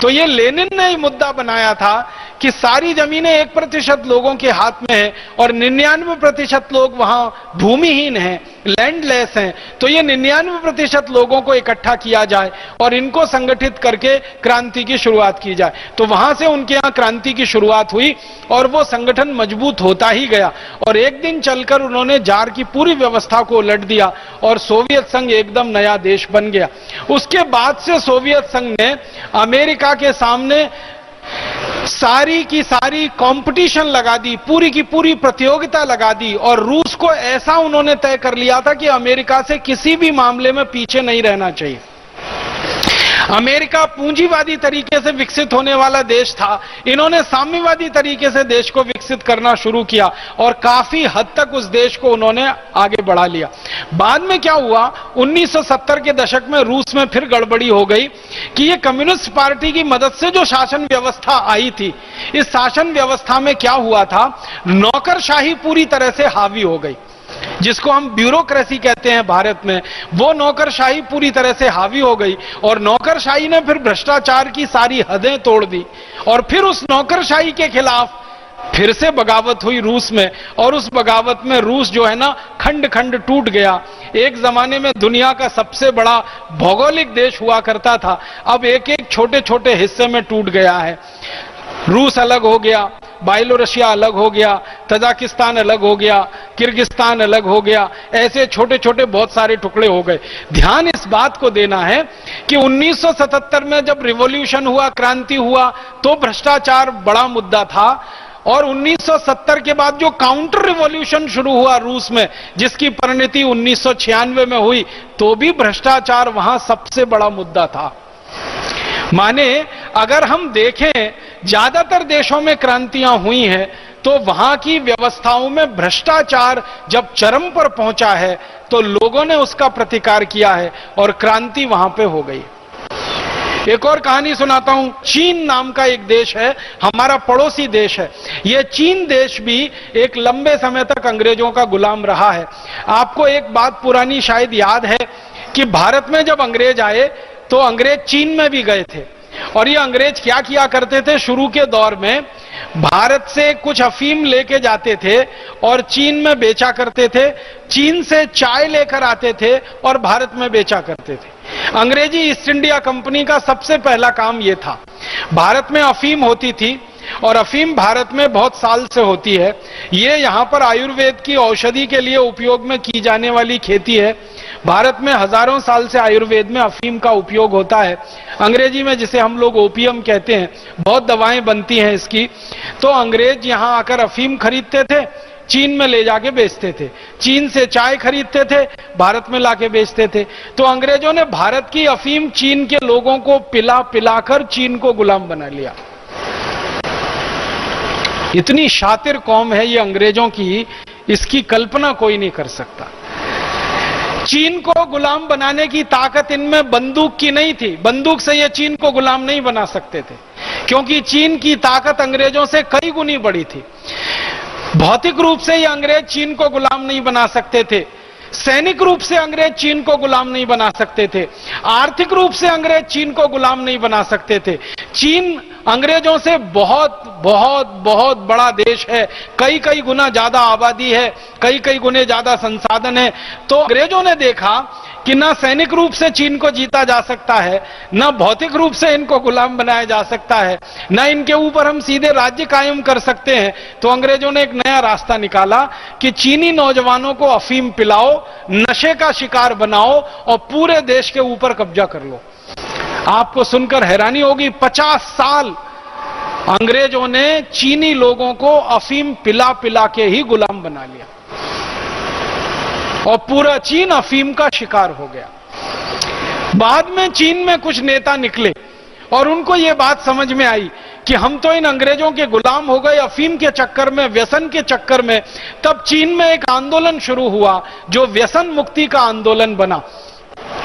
तो ये लेनिन ने ही मुद्दा बनाया था कि सारी जमीनें 1% लोगों के हाथ में है और 99% लोग वहां भूमिहीन हैं, लैंडलेस हैं। तो ये 99% लोगों को इकट्ठा किया जाए और इनको संगठित करके क्रांति की शुरुआत की जाए। तो वहां से उनके यहां क्रांति की शुरुआत हुई और वो संगठन मजबूत होता ही गया और एक दिन चलकर उन्होंने जार की पूरी व्यवस्था को उलट दिया और सोवियत संघ एकदम नया देश बन गया। उसके बाद से सोवियत संघ ने अमेरिका के सामने सारी की सारी कंपटीशन लगा दी, पूरी की पूरी प्रतियोगिता लगा दी और रूस को ऐसा उन्होंने तय कर लिया था कि अमेरिका से किसी भी मामले में पीछे नहीं रहना चाहिए। अमेरिका पूंजीवादी तरीके से विकसित होने वाला देश था, इन्होंने साम्यवादी तरीके से देश को विकसित करना शुरू किया और काफी हद तक उस देश को उन्होंने आगे बढ़ा लिया। बाद में क्या हुआ, 1970 के दशक में रूस में फिर गड़बड़ी हो गई कि ये कम्युनिस्ट पार्टी की मदद से जो शासन व्यवस्था आई थी, इस शासन व्यवस्था में क्या हुआ था, नौकरशाही पूरी तरह से हावी हो गई, जिसको हम ब्यूरोक्रेसी कहते हैं भारत में। वो नौकरशाही पूरी तरह से हावी हो गई और नौकरशाही ने फिर भ्रष्टाचार की सारी हदें तोड़ दी और फिर उस नौकरशाही के खिलाफ फिर से बगावत हुई रूस में और उस बगावत में रूस जो है ना, खंड खंड टूट गया। एक जमाने में दुनिया का सबसे बड़ा भौगोलिक देश हुआ करता था, अब एक एक छोटे छोटे हिस्से में टूट गया है। रूस अलग हो गया, बायलोरसिया अलग हो गया, तजाकिस्तान अलग हो गया, किर्गिस्तान अलग हो गया, ऐसे छोटे छोटे बहुत सारे टुकड़े हो गए। ध्यान इस बात को देना है कि 1977 में जब रिवॉल्यूशन हुआ, क्रांति हुआ, तो भ्रष्टाचार बड़ा मुद्दा था और 1970 के बाद जो काउंटर रिवॉल्यूशन शुरू हुआ रूस में, जिसकी परिणति 1996 में हुई, तो भी भ्रष्टाचार वहां सबसे बड़ा मुद्दा था। माने अगर हम देखें, ज्यादातर देशों में क्रांतियां हुई हैं, तो वहां की व्यवस्थाओं में भ्रष्टाचार जब चरम पर पहुंचा है तो लोगों ने उसका प्रतिकार किया है और क्रांति वहां पे हो गई। एक और कहानी सुनाता हूं। चीन नाम का एक देश है, हमारा पड़ोसी देश है। यह चीन देश भी एक लंबे समय तक अंग्रेजों का गुलाम रहा है। आपको एक बात पुरानी शायद याद है कि भारत में जब अंग्रेज आए तो अंग्रेज चीन में भी गए थे और ये अंग्रेज क्या किया करते थे, शुरू के दौर में भारत से कुछ अफीम लेके जाते थे और चीन में बेचा करते थे, चीन से चाय लेकर आते थे और भारत में बेचा करते थे। अंग्रेजी ईस्ट इंडिया कंपनी का सबसे पहला काम यह था। भारत में अफीम होती थी और अफीम भारत में बहुत साल से होती है। ये यहां पर आयुर्वेद की औषधि के लिए उपयोग में की जाने वाली खेती है। भारत में हजारों साल से आयुर्वेद में अफीम का उपयोग होता है। अंग्रेजी में जिसे हम लोग ओपियम कहते हैं, बहुत दवाएं बनती हैं इसकी। तो अंग्रेज यहां आकर अफीम खरीदते थे, चीन में ले जाके बेचते थे। चीन से चाय खरीदते थे, भारत में लाके बेचते थे। तो अंग्रेजों ने भारत की अफीम चीन के लोगों को पिला पिलाकर चीन को गुलाम बना लिया। इतनी शातिर कौम है ये अंग्रेजों की, इसकी कल्पना कोई नहीं कर सकता। चीन को गुलाम बनाने की ताकत इनमें बंदूक की नहीं थी। बंदूक से ये चीन को गुलाम नहीं बना सकते थे, क्योंकि चीन की ताकत अंग्रेजों से कई गुनी बड़ी थी। भौतिक रूप से ये अंग्रेज चीन को गुलाम नहीं बना सकते थे, सैनिक रूप से अंग्रेज चीन को गुलाम नहीं बना सकते थे, आर्थिक रूप से अंग्रेज चीन को गुलाम नहीं बना सकते थे। चीन अंग्रेजों से बहुत बहुत बहुत बड़ा देश है, कई कई गुना ज्यादा आबादी है, कई कई गुने ज्यादा संसाधन है। तो अंग्रेजों ने देखा कि ना सैनिक रूप से चीन को जीता जा सकता है, ना भौतिक रूप से इनको गुलाम बनाया जा सकता है, ना इनके ऊपर हम सीधे राज्य कायम कर सकते हैं। तो अंग्रेजों ने एक नया रास्ता निकाला कि चीनी नौजवानों को अफीम पिलाओ, नशे का शिकार बनाओ और पूरे देश के ऊपर कब्जा कर लो। आपको सुनकर हैरानी होगी, 50 साल अंग्रेजों ने चीनी लोगों को अफीम पिला पिला के ही गुलाम बना लिया और पूरा चीन अफीम का शिकार हो गया। बाद में चीन में कुछ नेता निकले और उनको यह बात समझ में आई कि हम तो इन अंग्रेजों के गुलाम हो गए अफीम के चक्कर में, व्यसन के चक्कर में। तब चीन में एक आंदोलन शुरू हुआ जो व्यसन मुक्ति का आंदोलन बना,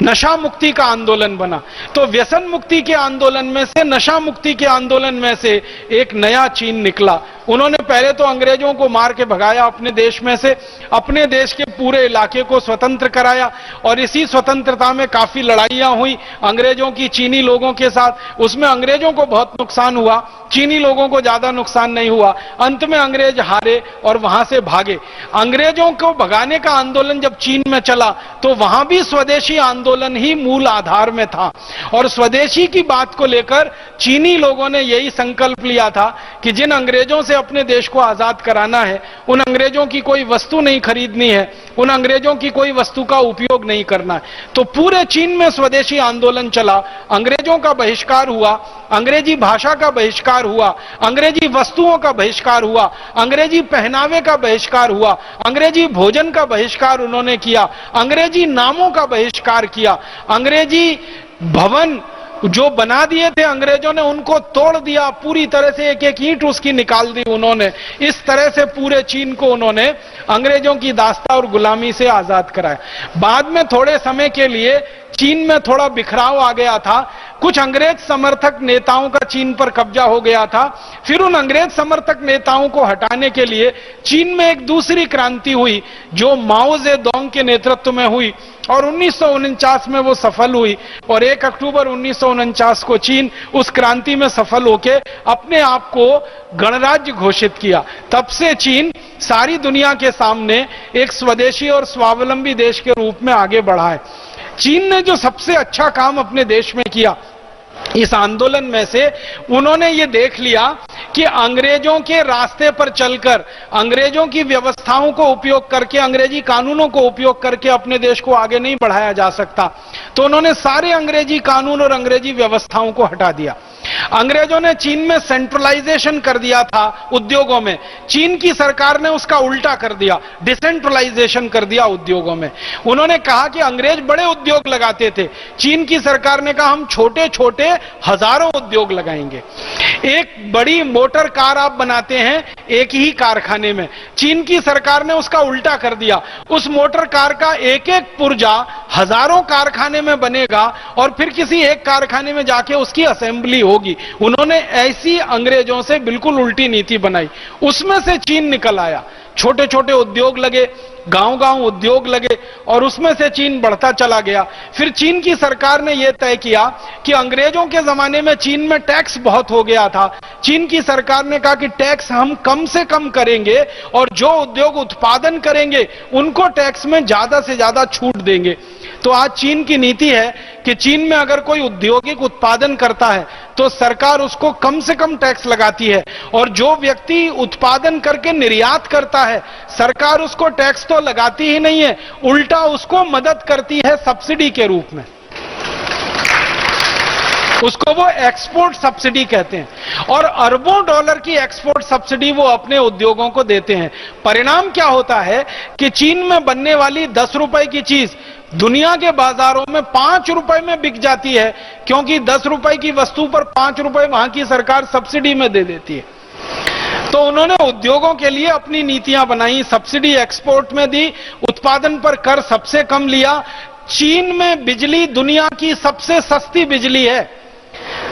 नशा मुक्ति का आंदोलन बना। तो व्यसन मुक्ति के आंदोलन में से, नशा मुक्ति के आंदोलन में से एक नया चीन निकला। उन्होंने पहले तो अंग्रेजों को मार के भगाया अपने देश में से, अपने देश के पूरे इलाके को स्वतंत्र कराया और इसी स्वतंत्रता में काफी लड़ाइयां हुई अंग्रेजों की चीनी लोगों के साथ। उसमें अंग्रेजों को बहुत नुकसान हुआ, चीनी लोगों को ज्यादा नुकसान नहीं हुआ। अंत में अंग्रेज हारे और वहां से भागे। अंग्रेजों को भगाने का आंदोलन जब चीन में चला तो वहां भी स्वदेशी आंदोलन ही मूल आधार में था और स्वदेशी की बात को लेकर चीनी लोगों ने यही संकल्प लिया था कि जिन अंग्रेजों से अपने देश को आजाद कराना है, उन अंग्रेजों की कोई वस्तु नहीं खरीदनी है, उन अंग्रेजों की कोई वस्तु का उपयोग नहीं करना है। तो पूरे चीन में स्वदेशी आंदोलन चला, अंग्रेजों का बहिष्कार हुआ, अंग्रेजी भाषा का बहिष्कार हुआ, अंग्रेजी वस्तुओं का बहिष्कार हुआ, अंग्रेजी पहनावे का बहिष्कार हुआ, अंग्रेजी भोजन का बहिष्कार उन्होंने किया, अंग्रेजी नामों का बहिष्कार किया, अंग्रेजी भवन जो बना दिए थे अंग्रेजों ने उनको तोड़ दिया, पूरी तरह से एक एक ईंट उसकी निकाल दी उन्होंने। इस तरह से पूरे चीन को उन्होंने अंग्रेजों की दास्ता और गुलामी से आजाद कराया। बाद में थोड़े समय के लिए चीन में थोड़ा बिखराव आ गया था, कुछ अंग्रेज समर्थक नेताओं का चीन पर कब्जा हो गया था। फिर उन अंग्रेज समर्थक नेताओं को हटाने के लिए चीन में एक दूसरी क्रांति हुई जो माओ जेडोंग के नेतृत्व में हुई और 1949 में वो सफल हुई और 1 अक्टूबर 1949 को चीन उस क्रांति में सफल होकर अपने आप को गणराज्य घोषित किया। तब से चीन सारी दुनिया के सामने एक स्वदेशी और स्वावलंबी देश के रूप में आगे बढ़ा है। चीन ने जो सबसे अच्छा काम अपने देश में किया इस आंदोलन में से, उन्होंने ये देख लिया कि अंग्रेजों के रास्ते पर चलकर, अंग्रेजों की व्यवस्थाओं को उपयोग करके, अंग्रेजी कानूनों को उपयोग करके अपने देश को आगे नहीं बढ़ाया जा सकता। तो उन्होंने सारे अंग्रेजी कानून और अंग्रेजी व्यवस्थाओं को हटा दिया। अंग्रेजों ने चीन में सेंट्रलाइजेशन कर दिया था उद्योगों में, चीन की सरकार ने उसका उल्टा कर दिया, डिसेंट्रलाइजेशन कर दिया उद्योगों में। उन्होंने कहा कि अंग्रेज बड़े उद्योग लगाते थे, चीन की सरकार ने कहा हम छोटे छोटे हजारों उद्योग लगाएंगे। एक बड़ी मोटर कार आप बनाते हैं एक ही कारखाने में, चीन की सरकार ने उसका उल्टा कर दिया। उस मोटर कार का एक एक पुर्जा हजारों कारखाने में बनेगा और फिर किसी एक कारखाने में जाके उसकी असेंबली होगी। उन्होंने ऐसी अंग्रेजों से बिल्कुल उल्टी नीति बनाई, उसमें से चीन निकल आया। छोटे छोटे उद्योग लगे, गांव-गांव उद्योग लगे और उसमें से चीन बढ़ता चला गया। फिर चीन की सरकार ने यह तय किया कि अंग्रेजों के जमाने में चीन में टैक्स बहुत हो गया था। चीन की सरकार ने कहा कि टैक्स हम कम से कम करेंगे और जो उद्योग उत्पादन करेंगे उनको टैक्स में ज्यादा से ज्यादा छूट देंगे। तो आज चीन की नीति है कि चीन में अगर कोई औद्योगिक उत्पादन करता है तो सरकार उसको कम से कम टैक्स लगाती है और जो व्यक्ति उत्पादन करके निर्यात करता है सरकार उसको टैक्स तो लगाती ही नहीं है, उल्टा उसको मदद करती है सब्सिडी के रूप में। उसको वो एक्सपोर्ट सब्सिडी कहते हैं और अरबों डॉलर की एक्सपोर्ट सब्सिडी वो अपने उद्योगों को देते हैं। परिणाम क्या होता है कि चीन में बनने वाली 10 रुपए की चीज दुनिया के बाजारों में 5 रुपए में बिक जाती है, क्योंकि 10 रुपए की वस्तु पर 5 रुपए वहां की सरकार सब्सिडी में दे देती है। तो उन्होंने उद्योगों के लिए अपनी नीतियां बनाई, सब्सिडी एक्सपोर्ट में दी, उत्पादन पर कर सबसे कम लिया। चीन में बिजली दुनिया की सबसे सस्ती बिजली है।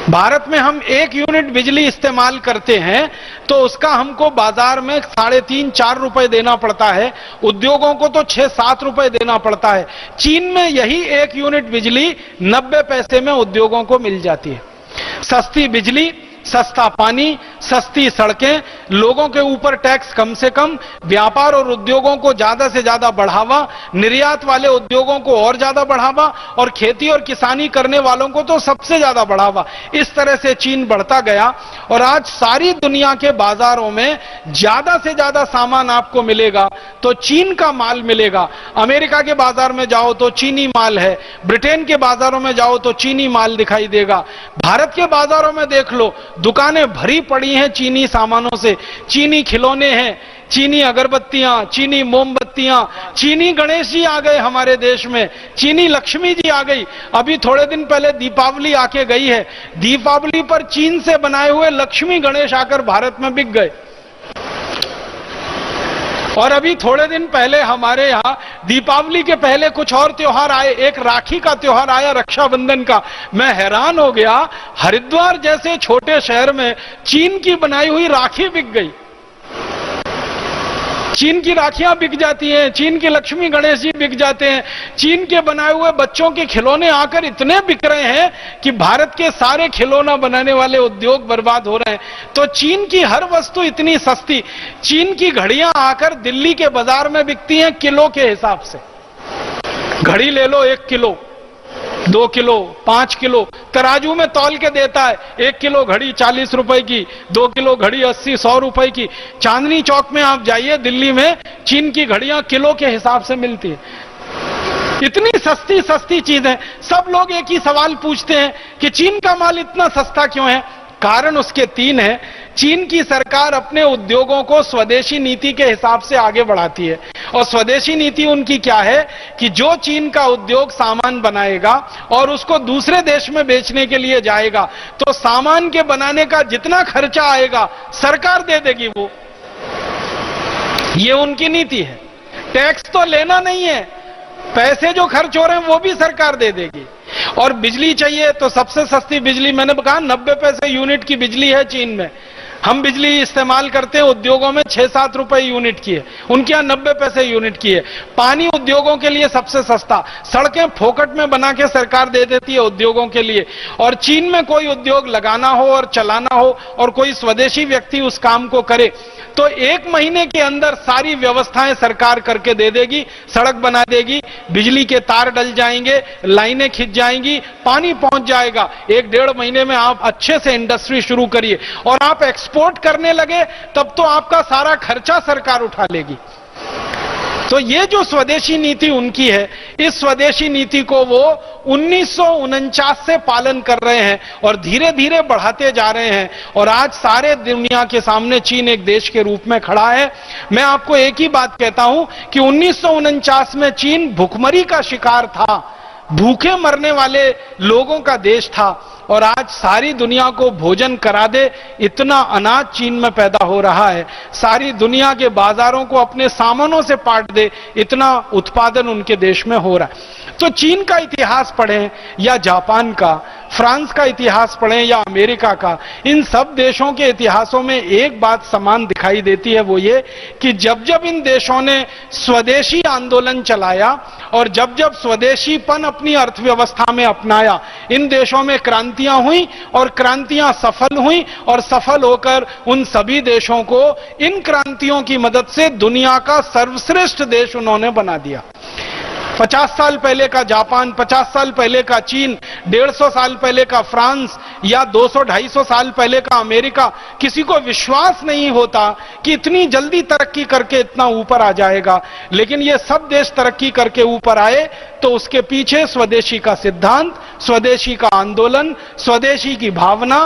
भारत में हम 1 यूनिट बिजली इस्तेमाल करते हैं तो उसका हमको बाजार में 3.5-4 रुपए देना पड़ता है, उद्योगों को तो 6-7 रुपए देना पड़ता है। चीन में यही 1 यूनिट बिजली 90 पैसे में उद्योगों को मिल जाती है। सस्ती बिजली, सस्ता पानी, सस्ती सड़कें, लोगों के ऊपर टैक्स कम से कम, व्यापार और उद्योगों को ज्यादा से ज्यादा बढ़ावा, निर्यात वाले उद्योगों को और ज्यादा बढ़ावा और खेती और किसानी करने वालों को तो सबसे ज्यादा बढ़ावा। इस तरह से चीन बढ़ता गया और आज सारी दुनिया के बाजारों में ज्यादा से ज्यादा सामान आपको मिलेगा तो चीन का माल मिलेगा। अमेरिका के बाजार में जाओ तो चीनी माल है, ब्रिटेन के बाजारों में जाओ तो चीनी माल दिखाई देगा। भारत के बाजारों में देख लो, दुकानें भरी पड़ी हैं चीनी सामानों से। चीनी खिलौने हैं, चीनी अगरबत्तियां, चीनी मोमबत्तियां, चीनी गणेश जी आ गए हमारे देश में, चीनी लक्ष्मी जी आ गई। अभी थोड़े दिन पहले दीपावली आके गई है, दीपावली पर चीन से बनाए हुए लक्ष्मी गणेश आकर भारत में बिक गए। और अभी थोड़े दिन पहले हमारे यहां दीपावली के पहले कुछ और त्योहार आए, एक राखी का त्योहार आया, रक्षाबंधन का। मैं हैरान हो गया, हरिद्वार जैसे छोटे शहर में चीन की बनाई हुई राखी बिक गई। चीन की राखियां बिक जाती हैं, चीन के लक्ष्मी गणेश जी बिक जाते हैं, चीन के बनाए हुए बच्चों के खिलौने आकर इतने बिक रहे हैं कि भारत के सारे खिलौना बनाने वाले उद्योग बर्बाद हो रहे हैं। तो चीन की हर वस्तु इतनी सस्ती। चीन की घड़ियां आकर दिल्ली के बाजार में बिकती हैं किलो के हिसाब से। घड़ी ले लो 1 किलो, 2 किलो, 5 किलो, तराजू में तौल के देता है। 1 किलो घड़ी 40 रुपए की, 2 किलो घड़ी 80-100 रुपए की। चांदनी चौक में आप जाइए दिल्ली में, चीन की घड़ियां किलो के हिसाब से मिलती है। इतनी सस्ती सस्ती चीजें। सब लोग एक ही सवाल पूछते हैं कि चीन का माल इतना सस्ता क्यों है? कारण उसके 3 हैं। चीन की सरकार अपने उद्योगों को स्वदेशी नीति के हिसाब से आगे बढ़ाती है और स्वदेशी नीति उनकी क्या है कि जो चीन का उद्योग सामान बनाएगा और उसको दूसरे देश में बेचने के लिए जाएगा तो सामान के बनाने का जितना खर्चा आएगा सरकार दे देगी। वो ये उनकी नीति है। टैक्स तो लेना नहीं है, पैसे जो खर्च हो रहे हैं वो भी सरकार दे देगी। और बिजली चाहिए तो सबसे सस्ती बिजली, मैंने कहा 90 पैसे यूनिट की बिजली है चीन में। हम बिजली इस्तेमाल करते हैं उद्योगों में 6-7 रुपए यूनिट की है, उनके यहां 90 पैसे यूनिट की है। पानी उद्योगों के लिए सबसे सस्ता, सड़कें फोकट में बना के सरकार दे देती है उद्योगों के लिए। और चीन में कोई उद्योग लगाना हो और चलाना हो और कोई स्वदेशी व्यक्ति उस काम को करे तो 1 महीने के अंदर सारी व्यवस्थाएं सरकार करके दे देगी। सड़क बना देगी, बिजली के तार डल जाएंगे, लाइनें खिंच जाएंगी, पानी पहुंच जाएगा। 1-1.5 महीने में आप अच्छे से इंडस्ट्री शुरू करिए और आप एक्सपोर्ट करने लगे तब तो आपका सारा खर्चा सरकार उठा लेगी। तो ये जो स्वदेशी नीति उनकी है, इस स्वदेशी नीति को वो 1949 से पालन कर रहे हैं और धीरे धीरे बढ़ाते जा रहे हैं। और आज सारे दुनिया के सामने चीन एक देश के रूप में खड़ा है। मैं आपको एक ही बात कहता हूं कि 1949 में चीन भुखमरी का शिकार था, भूखे मरने वाले लोगों का देश था। और आज सारी दुनिया को भोजन करा दे, इतना अनाज चीन में पैदा हो रहा है। सारी दुनिया के बाजारों को अपने सामानों से पाट दे, इतना उत्पादन उनके देश में हो रहा है। तो चीन का इतिहास पढ़ें या जापान का, फ्रांस का इतिहास पढ़ें या अमेरिका का, इन सब देशों के इतिहासों में एक बात समान दिखाई देती है, वो ये कि जब जब इन देशों ने स्वदेशी आंदोलन चलाया और जब जब स्वदेशीपन अपनी अर्थव्यवस्था में अपनाया, इन देशों में क्रांतियां हुई और क्रांतियां सफल हुई और सफल होकर उन सभी देशों को इन क्रांतियों की मदद से दुनिया का सर्वश्रेष्ठ देश उन्होंने बना दिया। 50 साल पहले का जापान, 50 साल पहले का चीन, 150 साल पहले का फ्रांस या 200-250 साल पहले का अमेरिका, किसी को विश्वास नहीं होता कि इतनी जल्दी तरक्की करके इतना ऊपर आ जाएगा। लेकिन ये सब देश तरक्की करके ऊपर आए तो उसके पीछे स्वदेशी का सिद्धांत, स्वदेशी का आंदोलन, स्वदेशी की भावना,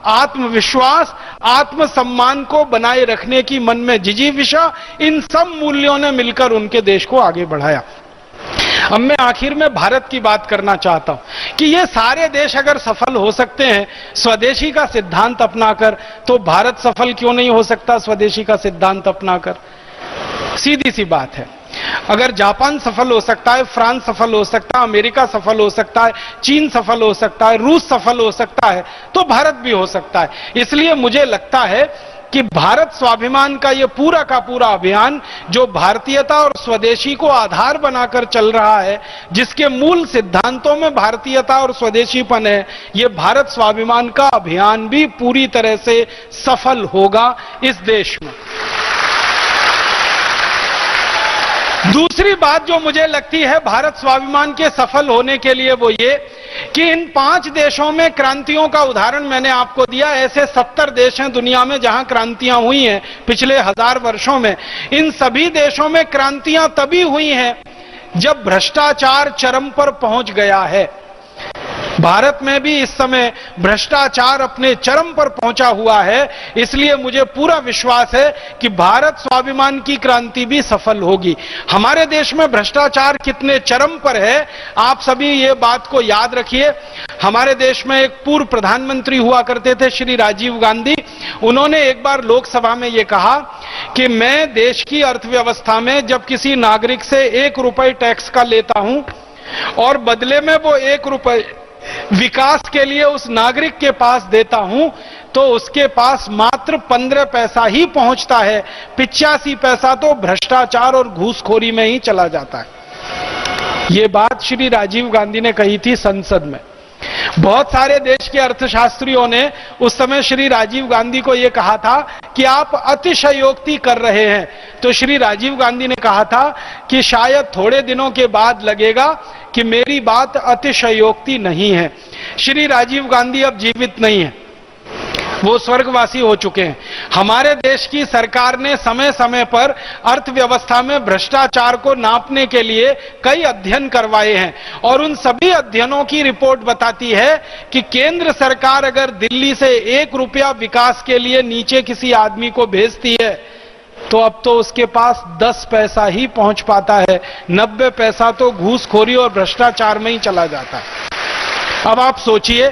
आत्मविश्वास, आत्मसम्मान को बनाए रखने की मन में जिजीविषा, इन सब मूल्यों ने मिलकर उनके देश को आगे बढ़ाया। अब मैं आखिर में भारत की बात करना चाहता हूं कि ये सारे देश अगर सफल हो सकते हैं स्वदेशी का सिद्धांत अपनाकर, तो भारत सफल क्यों नहीं हो सकता स्वदेशी का सिद्धांत अपनाकर? सीधी सी बात है। अगर जापान सफल हो सकता है, फ्रांस सफल हो सकता है, अमेरिका सफल हो सकता है, चीन सफल हो सकता है, रूस सफल हो सकता है, तो भारत भी हो सकता है। इसलिए मुझे लगता है कि भारत स्वाभिमान का ये पूरा का पूरा अभियान, जो भारतीयता और स्वदेशी को आधार बनाकर चल रहा है, जिसके मूल सिद्धांतों में भारतीयता और स्वदेशीपन है, ये भारत स्वाभिमान का अभियान भी पूरी तरह से सफल होगा इस देश में। दूसरी बात जो मुझे लगती है भारत स्वाभिमान के सफल होने के लिए, वो ये कि इन 5 देशों में क्रांतियों का उदाहरण मैंने आपको दिया। ऐसे 70 देश हैं दुनिया में जहां क्रांतियां हुई हैं पिछले 1000 वर्षों में। इन सभी देशों में क्रांतियां तभी हुई हैं जब भ्रष्टाचार चरम पर पहुंच गया है। भारत में भी इस समय भ्रष्टाचार अपने चरम पर पहुंचा हुआ है। इसलिए मुझे पूरा विश्वास है कि भारत स्वाभिमान की क्रांति भी सफल होगी। हमारे देश में भ्रष्टाचार कितने चरम पर है, आप सभी ये बात को याद रखिए। हमारे देश में एक पूर्व प्रधानमंत्री हुआ करते थे, श्री राजीव गांधी। उन्होंने एक बार लोकसभा में यह कहा कि मैं देश की अर्थव्यवस्था में जब किसी नागरिक से 1 रुपए टैक्स का लेता हूं और बदले में वो 1 रुपए विकास के लिए उस नागरिक के पास देता हूं, तो उसके पास मात्र 15 पैसा ही पहुंचता है। 85 पैसा तो भ्रष्टाचार और घूसखोरी में ही चला जाता है। यह बात श्री राजीव गांधी ने कही थी संसद में। बहुत सारे देश के अर्थशास्त्रियों ने उस समय श्री राजीव गांधी को यह कहा था कि आप अतिशयोक्ति कर रहे हैं। तो श्री राजीव गांधी ने कहा था कि शायद थोड़े दिनों के बाद लगेगा कि मेरी बात अतिशयोक्ति नहीं है। श्री राजीव गांधी अब जीवित नहीं है, वो स्वर्गवासी हो चुके हैं। हमारे देश की सरकार ने समय समय पर अर्थव्यवस्था में भ्रष्टाचार को नापने के लिए कई अध्ययन करवाए हैं और उन सभी अध्ययनों की रिपोर्ट बताती है कि केंद्र सरकार अगर दिल्ली से 1 रुपया विकास के लिए नीचे किसी आदमी को भेजती है, तो अब तो उसके पास 10 पैसा ही पहुंच पाता है। 90 पैसा तो घूसखोरी और भ्रष्टाचार में ही चला जाता है। अब आप सोचिए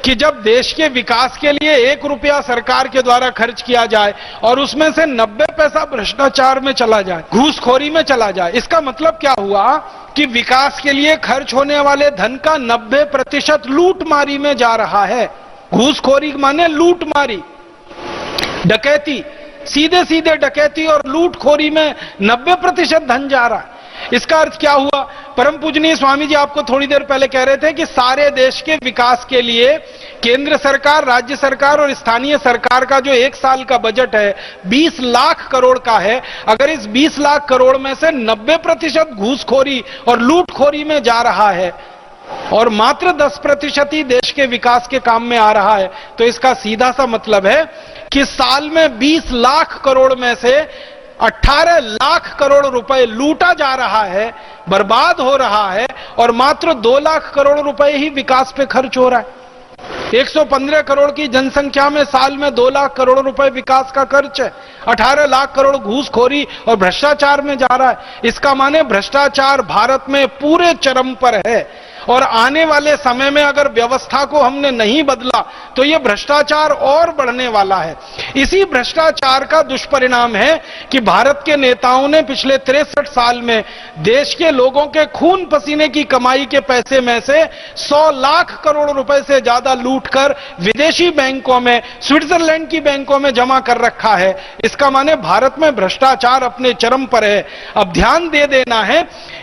कि जब देश के विकास के लिए 1 रुपया सरकार के द्वारा खर्च किया जाए और उसमें से 90 पैसा भ्रष्टाचार में चला जाए, घूसखोरी में चला जाए, इसका मतलब क्या हुआ कि विकास के लिए खर्च होने वाले धन का 90% लूटमारी में जा रहा है। घूसखोरी माने लूटमारी, डकैती, सीधे सीधे डकैती और लूटखोरी में 90% धन जा रहा है। इसका अर्थ क्या हुआ? परम पूजनीय स्वामी जी आपको थोड़ी देर पहले कह रहे थे कि सारे देश के विकास के लिए केंद्र सरकार, राज्य सरकार और स्थानीय सरकार का जो 1 साल का बजट है 20 लाख करोड़ का है। अगर इस 20 लाख करोड़ में से 90% घूसखोरी और लूटखोरी में जा रहा है और मात्र 10% ही देश के विकास के काम में आ रहा है, तो इसका सीधा सा मतलब है कि साल में 20 लाख करोड़ में से 18 लाख करोड़ रुपए लूटा जा रहा है, बर्बाद हो रहा है और मात्र 2 लाख करोड़ रुपए ही विकास पे खर्च हो रहा है। 115 करोड़ की जनसंख्या में साल में 2 लाख करोड़ रुपए विकास का खर्च है, 18 लाख करोड़ घूसखोरी और भ्रष्टाचार में जा रहा है। इसका माने भ्रष्टाचार भारत में पूरे चरम पर है और आने वाले समय में अगर व्यवस्था को हमने नहीं बदला तो ये भ्रष्टाचार और बढ़ने वाला है। इसी भ्रष्टाचार का दुष्परिणाम है कि भारत के नेताओं ने पिछले 63 साल में देश के लोगों के खून पसीने की कमाई के पैसे में से 100 लाख करोड़ रुपए से ज्यादा लूटकर विदेशी बैंकों में, स्विट्जरलैंड की बैंकों में जमा कर रखा है। इसका माने भारत में भ्रष्टाचार अपने चरम पर है। अब ध्यान दे देना है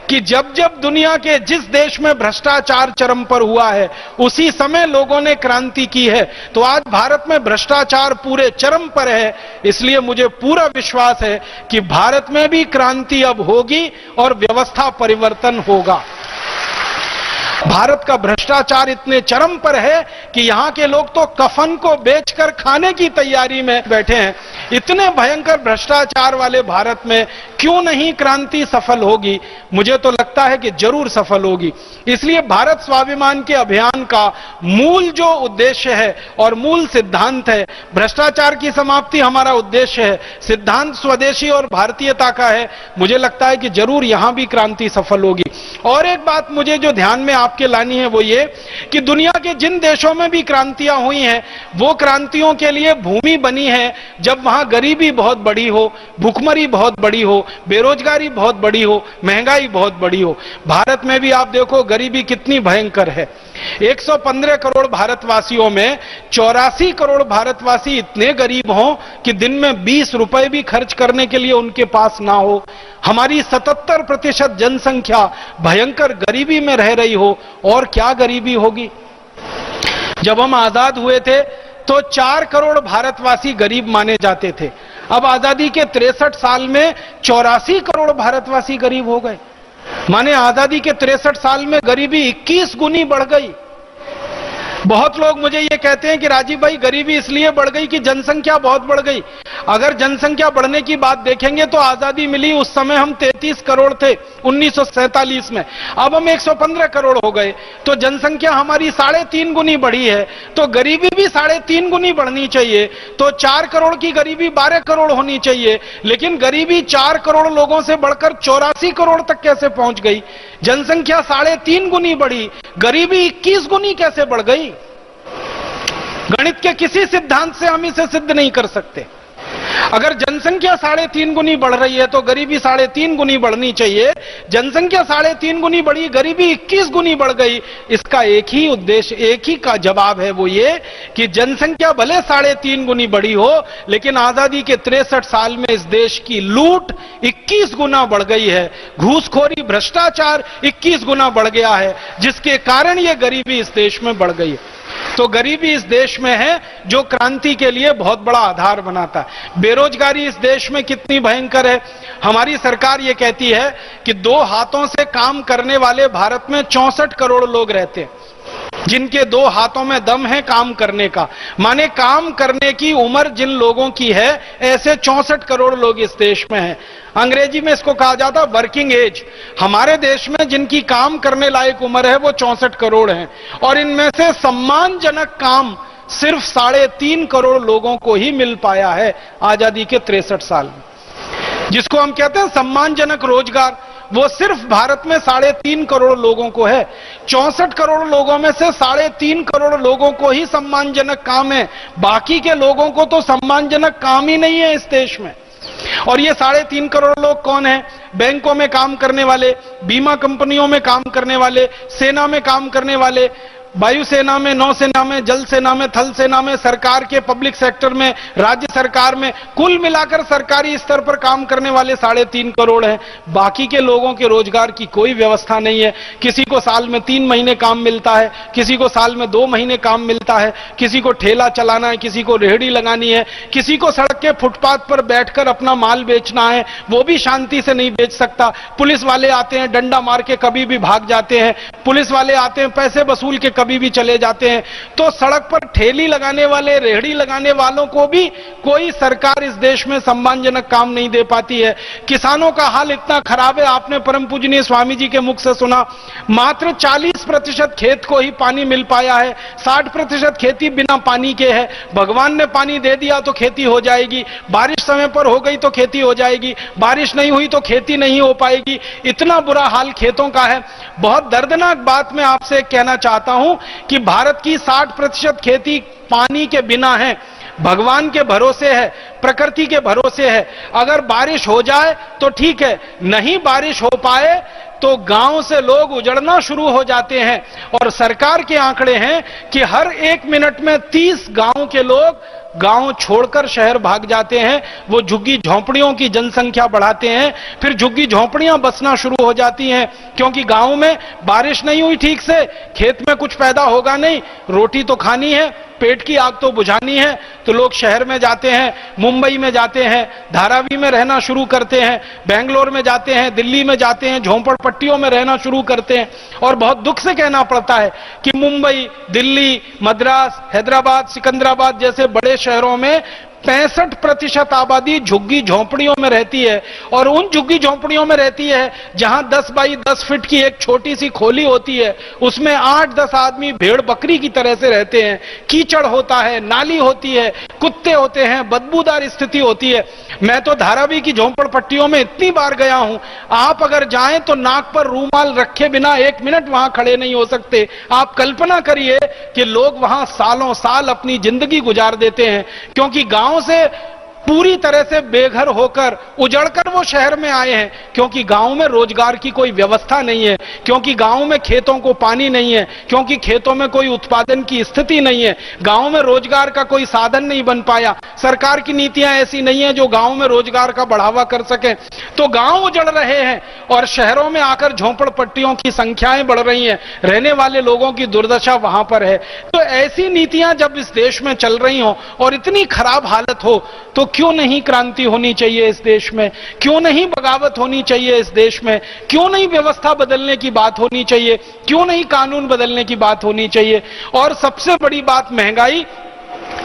कि जब जब दुनिया के जिस देश में भ्रष्टाचार चरम पर हुआ है उसी समय लोगों ने क्रांति की है। तो आज भारत में भ्रष्टाचार पूरे चरम पर है, इसलिए मुझे पूरा विश्वास है कि भारत में भी क्रांति अब होगी और व्यवस्था परिवर्तन होगा। भारत का भ्रष्टाचार इतने चरम पर है कि यहां के लोग तो कफन को बेचकर खाने की तैयारी में बैठे हैं। इतने भयंकर भ्रष्टाचार वाले भारत में क्यों नहीं क्रांति सफल होगी? मुझे तो लगता है कि जरूर सफल होगी। इसलिए भारत स्वाभिमान के अभियान का मूल जो उद्देश्य है और मूल सिद्धांत है, भ्रष्टाचार की समाप्ति हमारा उद्देश्य है, सिद्धांत स्वदेशी और भारतीयता का है। मुझे लगता है कि जरूर यहां भी क्रांति सफल होगी। और एक बात मुझे जो ध्यान में आपके लानी है वो ये कि दुनिया के जिन देशों में भी क्रांतियां हुई हैं वो क्रांतियों के लिए भूमि बनी है जब वहां गरीबी बहुत बड़ी हो, भूखमरी बहुत बड़ी हो, बेरोजगारी बहुत बड़ी हो, महंगाई बहुत बड़ी हो। भारत में भी आप देखो गरीबी कितनी भयंकर है। 115 करोड़ भारतवासियों में 84 करोड़ भारतवासी इतने गरीब हों कि दिन में 20 रुपए भी खर्च करने के लिए उनके पास ना हो। हमारी 77% जनसंख्या भयंकर गरीबी में रह रही हो। और क्या गरीबी होगी? जब हम आजाद हुए थे तो 4 करोड़ भारतवासी गरीब माने जाते थे। अब आजादी के 63 साल में 84 करोड़ भारतवासी गरीब हो गए। माने आजादी के 63 साल में गरीबी 21 गुनी बढ़ गई। बहुत लोग मुझे ये कहते हैं कि राजीव भाई गरीबी इसलिए बढ़ गई कि जनसंख्या बहुत बढ़ गई। अगर जनसंख्या बढ़ने की बात देखेंगे तो आजादी मिली उस समय हम 33 करोड़ थे 1947 में, अब हम 115 करोड़ हो गए। तो जनसंख्या हमारी 3.5 गुनी बढ़ी है, तो गरीबी भी 3.5 गुनी बढ़नी चाहिए। तो 4 करोड़ की गरीबी 12 करोड़ होनी चाहिए, लेकिन गरीबी 4 करोड़ लोगों से बढ़कर 84 करोड़ तक कैसे पहुंच गई? जनसंख्या 3.5 गुनी बढ़ी, गरीबी 21 गुनी कैसे बढ़ गई? गणित के किसी सिद्धांत से हम इसे सिद्ध नहीं कर सकते। अगर जनसंख्या 3.5 गुनी बढ़ रही है तो गरीबी 3.5 गुनी बढ़नी चाहिए। जनसंख्या 3.5 गुनी बढ़ी, गरीबी 21 गुनी बढ़ गई। इसका एक ही उद्देश्य, एक ही का जवाब है, वो ये कि जनसंख्या भले 3.5 गुनी बढ़ी हो, लेकिन आजादी के 63 साल में इस देश की लूट 21 गुना बढ़ गई है। घूसखोरी, भ्रष्टाचार 21 गुना बढ़ गया है, जिसके कारण ये गरीबी इस देश में बढ़ गई है। तो गरीबी इस देश में है जो क्रांति के लिए बहुत बड़ा आधार बनाता है। बेरोजगारी इस देश में कितनी भयंकर है। हमारी सरकार ये कहती है कि 2 हाथों से काम करने वाले भारत में 64 करोड़ लोग रहते हैं, जिनके 2 हाथों में दम है काम करने का। माने काम करने की उम्र जिन लोगों की है, ऐसे 64 करोड़ लोग इस देश में हैं। अंग्रेजी में इसको कहा जाता है वर्किंग एज। हमारे देश में जिनकी काम करने लायक उम्र है वो 64 करोड़ हैं, और इनमें से सम्मानजनक काम सिर्फ 3.5 करोड़ लोगों को ही मिल पाया है आजादी के 63 साल में। जिसको हम कहते हैं सम्मानजनक रोजगार, वो सिर्फ भारत में 3.5 करोड़ लोगों को है। 64 करोड़ लोगों में से 3.5 करोड़ लोगों को ही सम्मानजनक काम है, बाकी के लोगों को तो सम्मानजनक काम ही नहीं है इस देश में। और ये 3.5 करोड़ लोग कौन है? बैंकों में काम करने वाले, बीमा कंपनियों में काम करने वाले, सेना में काम करने वाले, वायुसेना में, नौसेना में, जल सेना में, थल सेना में, सरकार के पब्लिक सेक्टर में, राज्य सरकार में, कुल मिलाकर सरकारी स्तर पर काम करने वाले 3.5 करोड़ हैं। बाकी के लोगों के रोजगार की कोई व्यवस्था नहीं है। किसी को साल में 3 महीने काम मिलता है, किसी को साल में 2 महीने काम मिलता है, किसी को ठेला चलाना है, किसी को रेहड़ी लगानी है, किसी को सड़क के फुटपाथ पर बैठकर अपना माल बेचना है, वो भी शांति से नहीं बेच सकता। पुलिस वाले आते हैं, डंडा मार के कभी भी भाग जाते हैं। पुलिस वाले आते हैं, पैसे वसूल के कभी भी चले जाते हैं, तो सड़क पर ठेली लगाने वाले, रेहड़ी लगाने वालों को भी कोई सरकार इस देश में सम्मानजनक काम नहीं दे पाती है। किसानों का हाल इतना खराब है, आपने परम पूजनीय स्वामी जी के मुख से सुना, मात्र 40% खेत को ही पानी मिल पाया है, 60% खेती बिना पानी के है। भगवान ने पानी दे दिया तो खेती हो जाएगी, बारिश समय पर हो गई तो खेती हो जाएगी, बारिश नहीं हुई तो खेती नहीं हो पाएगी। इतना बुरा हाल खेतों का है। बहुत दर्दनाक बात मैं आपसे कहना चाहता हूं कि भारत की 60% खेती पानी के बिना है, भगवान के भरोसे है, प्रकृति के भरोसे है। अगर बारिश हो जाए तो ठीक है, नहीं बारिश हो पाए तो गांव से लोग उजड़ना शुरू हो जाते हैं। और सरकार के आंकड़े हैं कि हर 1 मिनट में 30 गांव के लोग गांव छोड़कर शहर भाग जाते हैं। वो झुग्गी झोंपड़ियों की जनसंख्या बढ़ाते हैं, फिर झुग्गी झोंपड़ियां बसना शुरू हो जाती हैं, क्योंकि गांव में बारिश नहीं हुई ठीक से, खेत में कुछ पैदा होगा नहीं, रोटी तो खानी है, पेट की आग तो बुझानी है, तो लोग शहर में जाते हैं, मुंबई में जाते हैं, धारावी में रहना शुरू करते हैं, बेंगलोर में जाते हैं, दिल्ली में जाते हैं, झोंपड़पट्टियों में रहना शुरू करते हैं। और बहुत दुख से कहना पड़ता है कि मुंबई, दिल्ली, मद्रास, हैदराबाद, सिकंदराबाद जैसे बड़े शहरों में 65% आबादी झुग्गी झोंपड़ियों में रहती है। और उन झुग्गी झोंपड़ियों में रहती है जहां 10 बाई 10 फीट की एक छोटी सी खोली होती है, उसमें 8-10 आदमी भेड़ बकरी की तरह से रहते हैं। कीचड़ होता है, नाली होती है, कुत्ते होते हैं, बदबूदार स्थिति होती है। मैं तो धारावी की झोंपड़पट्टियों में इतनी बार गया हूं, आप अगर जाएं तो नाक पर रूमाल रखे बिना 1 मिनट वहां खड़े नहीं हो सकते। आप कल्पना करिए कि लोग वहां सालों साल अपनी जिंदगी गुजार देते हैं, क्योंकि गांव से पूरी तरह से बेघर होकर, उजड़कर वो शहर में आए हैं, क्योंकि गांव में रोजगार की कोई व्यवस्था नहीं है, क्योंकि गांव में खेतों को पानी नहीं है, क्योंकि खेतों में कोई उत्पादन की स्थिति नहीं है, गांव में रोजगार का कोई साधन नहीं बन पाया, सरकार की नीतियां ऐसी नहीं है जो गांव में रोजगार का बढ़ावा कर सके। तो गांव उजड़ रहे हैं और शहरों में आकर झोंपड़पट्टियों की संख्याएं बढ़ रही हैं, रहने वाले लोगों की दुर्दशा वहां पर है। तो ऐसी नीतियां जब इस देश में चल रही हो और इतनी खराब हालत हो, तो क्यों नहीं क्रांति होनी चाहिए इस देश में, क्यों नहीं बगावत होनी चाहिए इस देश में, क्यों नहीं व्यवस्था बदलने की बात होनी चाहिए, क्यों नहीं कानून बदलने की बात होनी चाहिए। और सबसे बड़ी बात, महंगाई,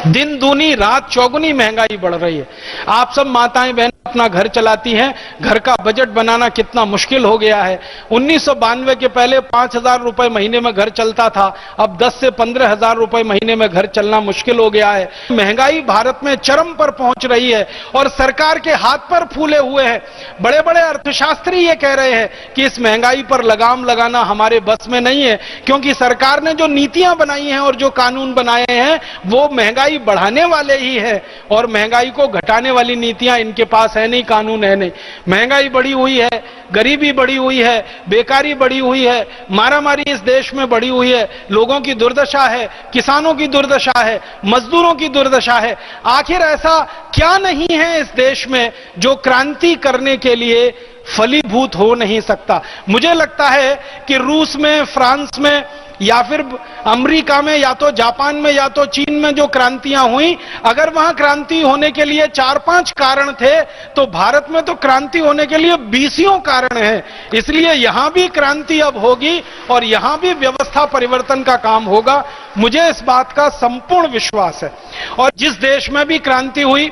दिन दूनी रात चौगुनी महंगाई बढ़ रही है। आप सब माताएं बहन अपना घर चलाती हैं, घर का बजट बनाना कितना मुश्किल हो गया है। 1992 के पहले 5,000 रुपए महीने में घर चलता था, अब 10 से 15,000 रुपए महीने में घर चलना मुश्किल हो गया है। महंगाई भारत में चरम पर पहुंच रही है और सरकार के हाथ पर फूले हुए हैं। बड़े बड़े अर्थशास्त्री ये कह रहे हैं कि इस महंगाई पर लगाम लगाना हमारे बस में नहीं है, क्योंकि सरकार ने जो नीतियां बनाई हैं और जो कानून बनाए हैं वो महंगाई बढ़ाने वाले ही है, और महंगाई को घटाने वाली नीतियां इनके पास है नहीं, कानून है नहीं। महंगाई बढ़ी हुई है, गरीबी बढ़ी हुई है, बेकारी बढ़ी हुई है, मारामारी इस देश में बढ़ी हुई है, लोगों की दुर्दशा है, किसानों की दुर्दशा है, मजदूरों की दुर्दशा है। आखिर ऐसा क्या नहीं है इस देश में जो क्रांति करने के लिए फलीभूत हो नहीं सकता? मुझे लगता है कि रूस में, फ्रांस में, या फिर अमेरिका में, या तो जापान में, या तो चीन में जो क्रांतियां हुई, अगर वहां क्रांति होने के लिए 4-5 कारण थे, तो भारत में तो क्रांति होने के लिए 20 कारण हैं। इसलिए यहां भी क्रांति अब होगी और यहां भी व्यवस्था परिवर्तन का काम होगा, मुझे इस बात का संपूर्ण विश्वास है। और जिस देश में भी क्रांति हुई,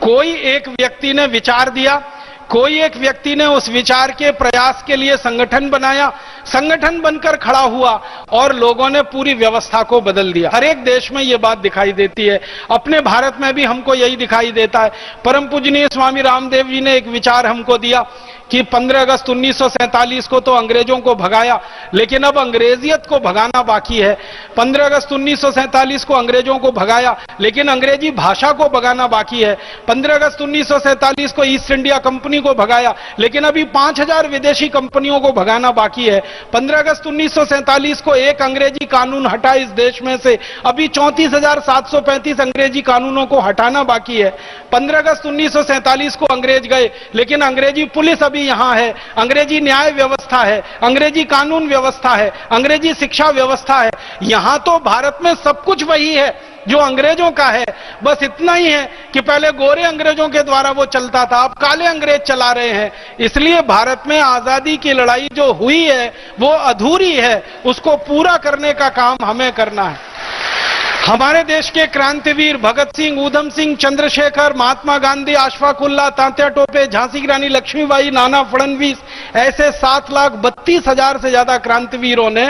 कोई एक व्यक्ति ने विचार दिया, कोई एक व्यक्ति ने उस विचार के प्रयास के लिए संगठन बनाया, संगठन बनकर खड़ा हुआ और लोगों ने पूरी व्यवस्था को बदल दिया। हर एक देश में यह बात दिखाई देती है, अपने भारत में भी हमको यही दिखाई देता है। परम पूजनीय स्वामी रामदेव जी ने एक विचार हमको दिया कि 15 अगस्त 1947 को तो अंग्रेजों को भगाया, लेकिन अब अंग्रेजियत को भगाना बाकी है। 15 अगस्त 1947 को अंग्रेजों को भगाया, लेकिन अंग्रेजी भाषा को भगाना बाकी है। 15 अगस्त 1947 को ईस्ट इंडिया कंपनी को भगाया, लेकिन अभी 5,000 विदेशी कंपनियों को भगाना बाकी है। 15 अगस्त 1947 को एक अंग्रेजी कानून हटा इस देश में से, अभी 34,735 अंग्रेजी कानूनों को हटाना बाकी है। 15 अगस्त 1947 को अंग्रेज गए, लेकिन अंग्रेजी पुलिस अभी यहां है, अंग्रेजी न्याय व्यवस्था है, अंग्रेजी कानून व्यवस्था है, अंग्रेजी शिक्षा व्यवस्था है। यहां तो भारत में सब कुछ वही है, जो अंग्रेजों का है बस इतना ही है कि पहले गोरे अंग्रेजों के द्वारा वो चलता था, अब काले अंग्रेज चला रहे हैं। इसलिए भारत में आजादी की लड़ाई जो हुई है वो अधूरी है, उसको पूरा करने का काम हमें करना है। हमारे देश के क्रांतिवीर भगत सिंह, ऊधम सिंह, चंद्रशेखर, महात्मा गांधी, अशफाक उल्लाह, तात्या टोपे, झांसी की रानी लक्ष्मीबाई, नाना फडणवीस, ऐसे 7,32,000 से ज्यादा क्रांतिवीरों ने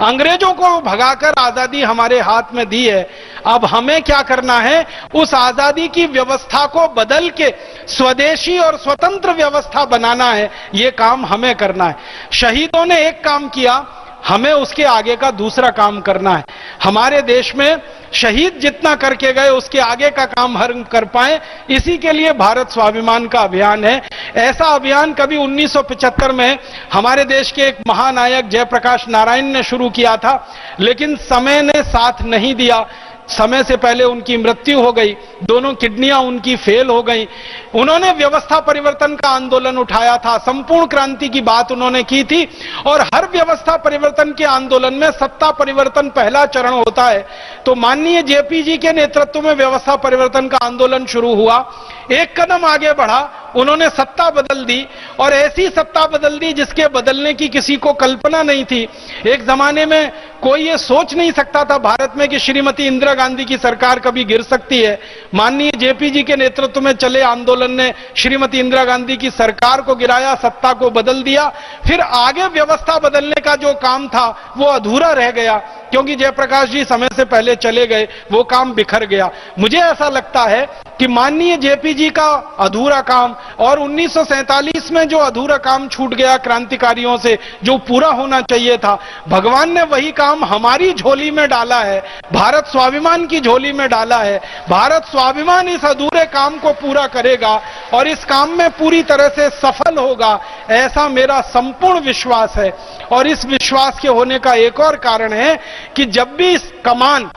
अंग्रेजों को भगाकर आजादी हमारे हाथ में दी है। अब हमें क्या करना है, उस आजादी की व्यवस्था को बदल के स्वदेशी और स्वतंत्र व्यवस्था बनाना है। ये काम हमें करना है। शहीदों ने एक काम किया, हमें उसके आगे का दूसरा काम करना है। हमारे देश में शहीद जितना करके गए उसके आगे का काम हम कर पाए, इसी के लिए भारत स्वाभिमान का अभियान है। ऐसा अभियान कभी 1975 में हमारे देश के एक महानायक जयप्रकाश नारायण ने शुरू किया था, लेकिन समय ने साथ नहीं दिया। समय से पहले उनकी मृत्यु हो गई, दोनों किडनियां उनकी फेल हो गई। उन्होंने व्यवस्था परिवर्तन का आंदोलन उठाया था, संपूर्ण क्रांति की बात उन्होंने की थी, और हर व्यवस्था परिवर्तन के आंदोलन में सत्ता परिवर्तन पहला चरण होता है। तो माननीय जेपी जी के नेतृत्व में व्यवस्था परिवर्तन का आंदोलन शुरू हुआ। एक कदम आगे बढ़ा, उन्होंने सत्ता बदल दी, और ऐसी सत्ता बदल दी जिसके बदलने की किसी को कल्पना नहीं थी। एक जमाने में कोई ये सोच नहीं सकता था भारत में कि श्रीमती इंदिरा गांधी की सरकार कभी गिर सकती है। माननीय जेपी जी के नेतृत्व में चले आंदोलन ने श्रीमती इंदिरा गांधी की सरकार को गिराया, सत्ता को बदल दिया। फिर आगे व्यवस्था बदलने का जो काम था वो अधूरा रह गया, क्योंकि जयप्रकाश जी समय से पहले चले गए, वो काम बिखर गया। मुझे ऐसा लगता है कि माननीय जेपी जी का अधूरा काम और 1947 में जो अधूरा काम छूट गया क्रांतिकारियों से, जो पूरा होना चाहिए था, भगवान ने वही काम हमारी झोली में डाला है, भारत स्वाभिमान की झोली में डाला है। भारत स्वाभिमान इस अधूरे काम को पूरा करेगा और इस काम में पूरी तरह से सफल होगा, ऐसा मेरा संपूर्ण विश्वास है। और इस विश्वास के होने का एक और कारण है कि जब भी कमान,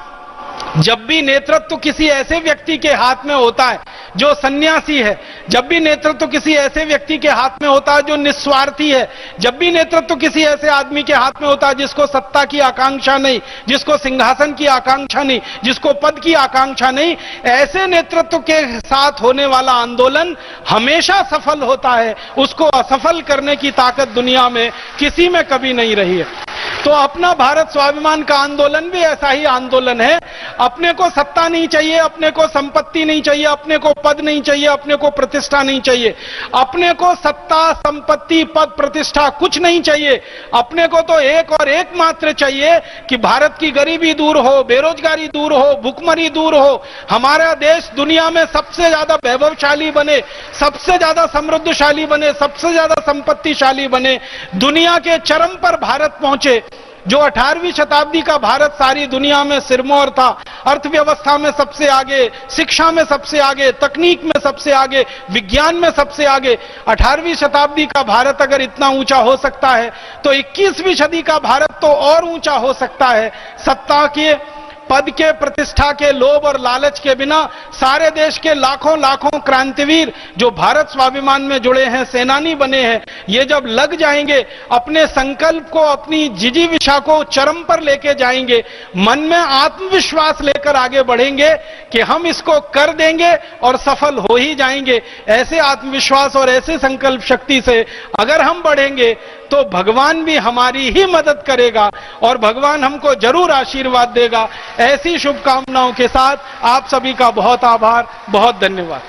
जब भी नेतृत्व किसी ऐसे व्यक्ति के हाथ में होता है जो सन्यासी है, जब भी नेतृत्व किसी ऐसे व्यक्ति के हाथ में होता है जो निस्वार्थी है, जब भी नेतृत्व किसी ऐसे आदमी के हाथ में होता है जिसको सत्ता की आकांक्षा नहीं, जिसको सिंहासन की आकांक्षा नहीं, जिसको पद की आकांक्षा नहीं, ऐसे नेतृत्व के साथ होने वाला आंदोलन हमेशा सफल होता है। उसको असफल करने की ताकत दुनिया में किसी में कभी नहीं रही है। तो अपना भारत स्वाभिमान का आंदोलन भी ऐसा ही आंदोलन है। अपने को सत्ता नहीं चाहिए, अपने को संपत्ति नहीं चाहिए, अपने को पद नहीं चाहिए, अपने को प्रतिष्ठा नहीं चाहिए। अपने को सत्ता, संपत्ति, पद, प्रतिष्ठा कुछ नहीं चाहिए। अपने को तो एक और एक मात्र चाहिए कि भारत की गरीबी दूर हो, बेरोजगारी दूर हो, भुखमरी दूर हो, हमारा देश दुनिया में सबसे ज्यादा वैभवशाली बने, सबसे ज्यादा समृद्धशाली बने, सबसे ज्यादा संपत्तिशाली बने, दुनिया के चरम पर भारत पहुंचे। जो 18वीं शताब्दी का भारत सारी दुनिया में सिरमौर था, अर्थव्यवस्था में सबसे आगे, शिक्षा में सबसे आगे, तकनीक में सबसे आगे, विज्ञान में सबसे आगे। 18वीं शताब्दी का भारत अगर इतना ऊंचा हो सकता है तो 21वीं सदी का भारत तो और ऊंचा हो सकता है। सत्ता के, पद के, प्रतिष्ठा के लोभ और लालच के बिना सारे देश के लाखों लाखों क्रांतिवीर जो भारत स्वाभिमान में जुड़े हैं, सेनानी बने हैं, ये जब लग जाएंगे, अपने संकल्प को, अपनी जिजीविषा को चरम पर लेके जाएंगे, मन में आत्मविश्वास लेकर आगे बढ़ेंगे कि हम इसको कर देंगे और सफल हो ही जाएंगे। ऐसे आत्मविश्वास और ऐसे संकल्प शक्ति से अगर हम बढ़ेंगे तो भगवान भी हमारी ही मदद करेगा और भगवान हमको जरूर आशीर्वाद देगा। ऐसी शुभकामनाओं के साथ आप सभी का बहुत आभार, बहुत धन्यवाद।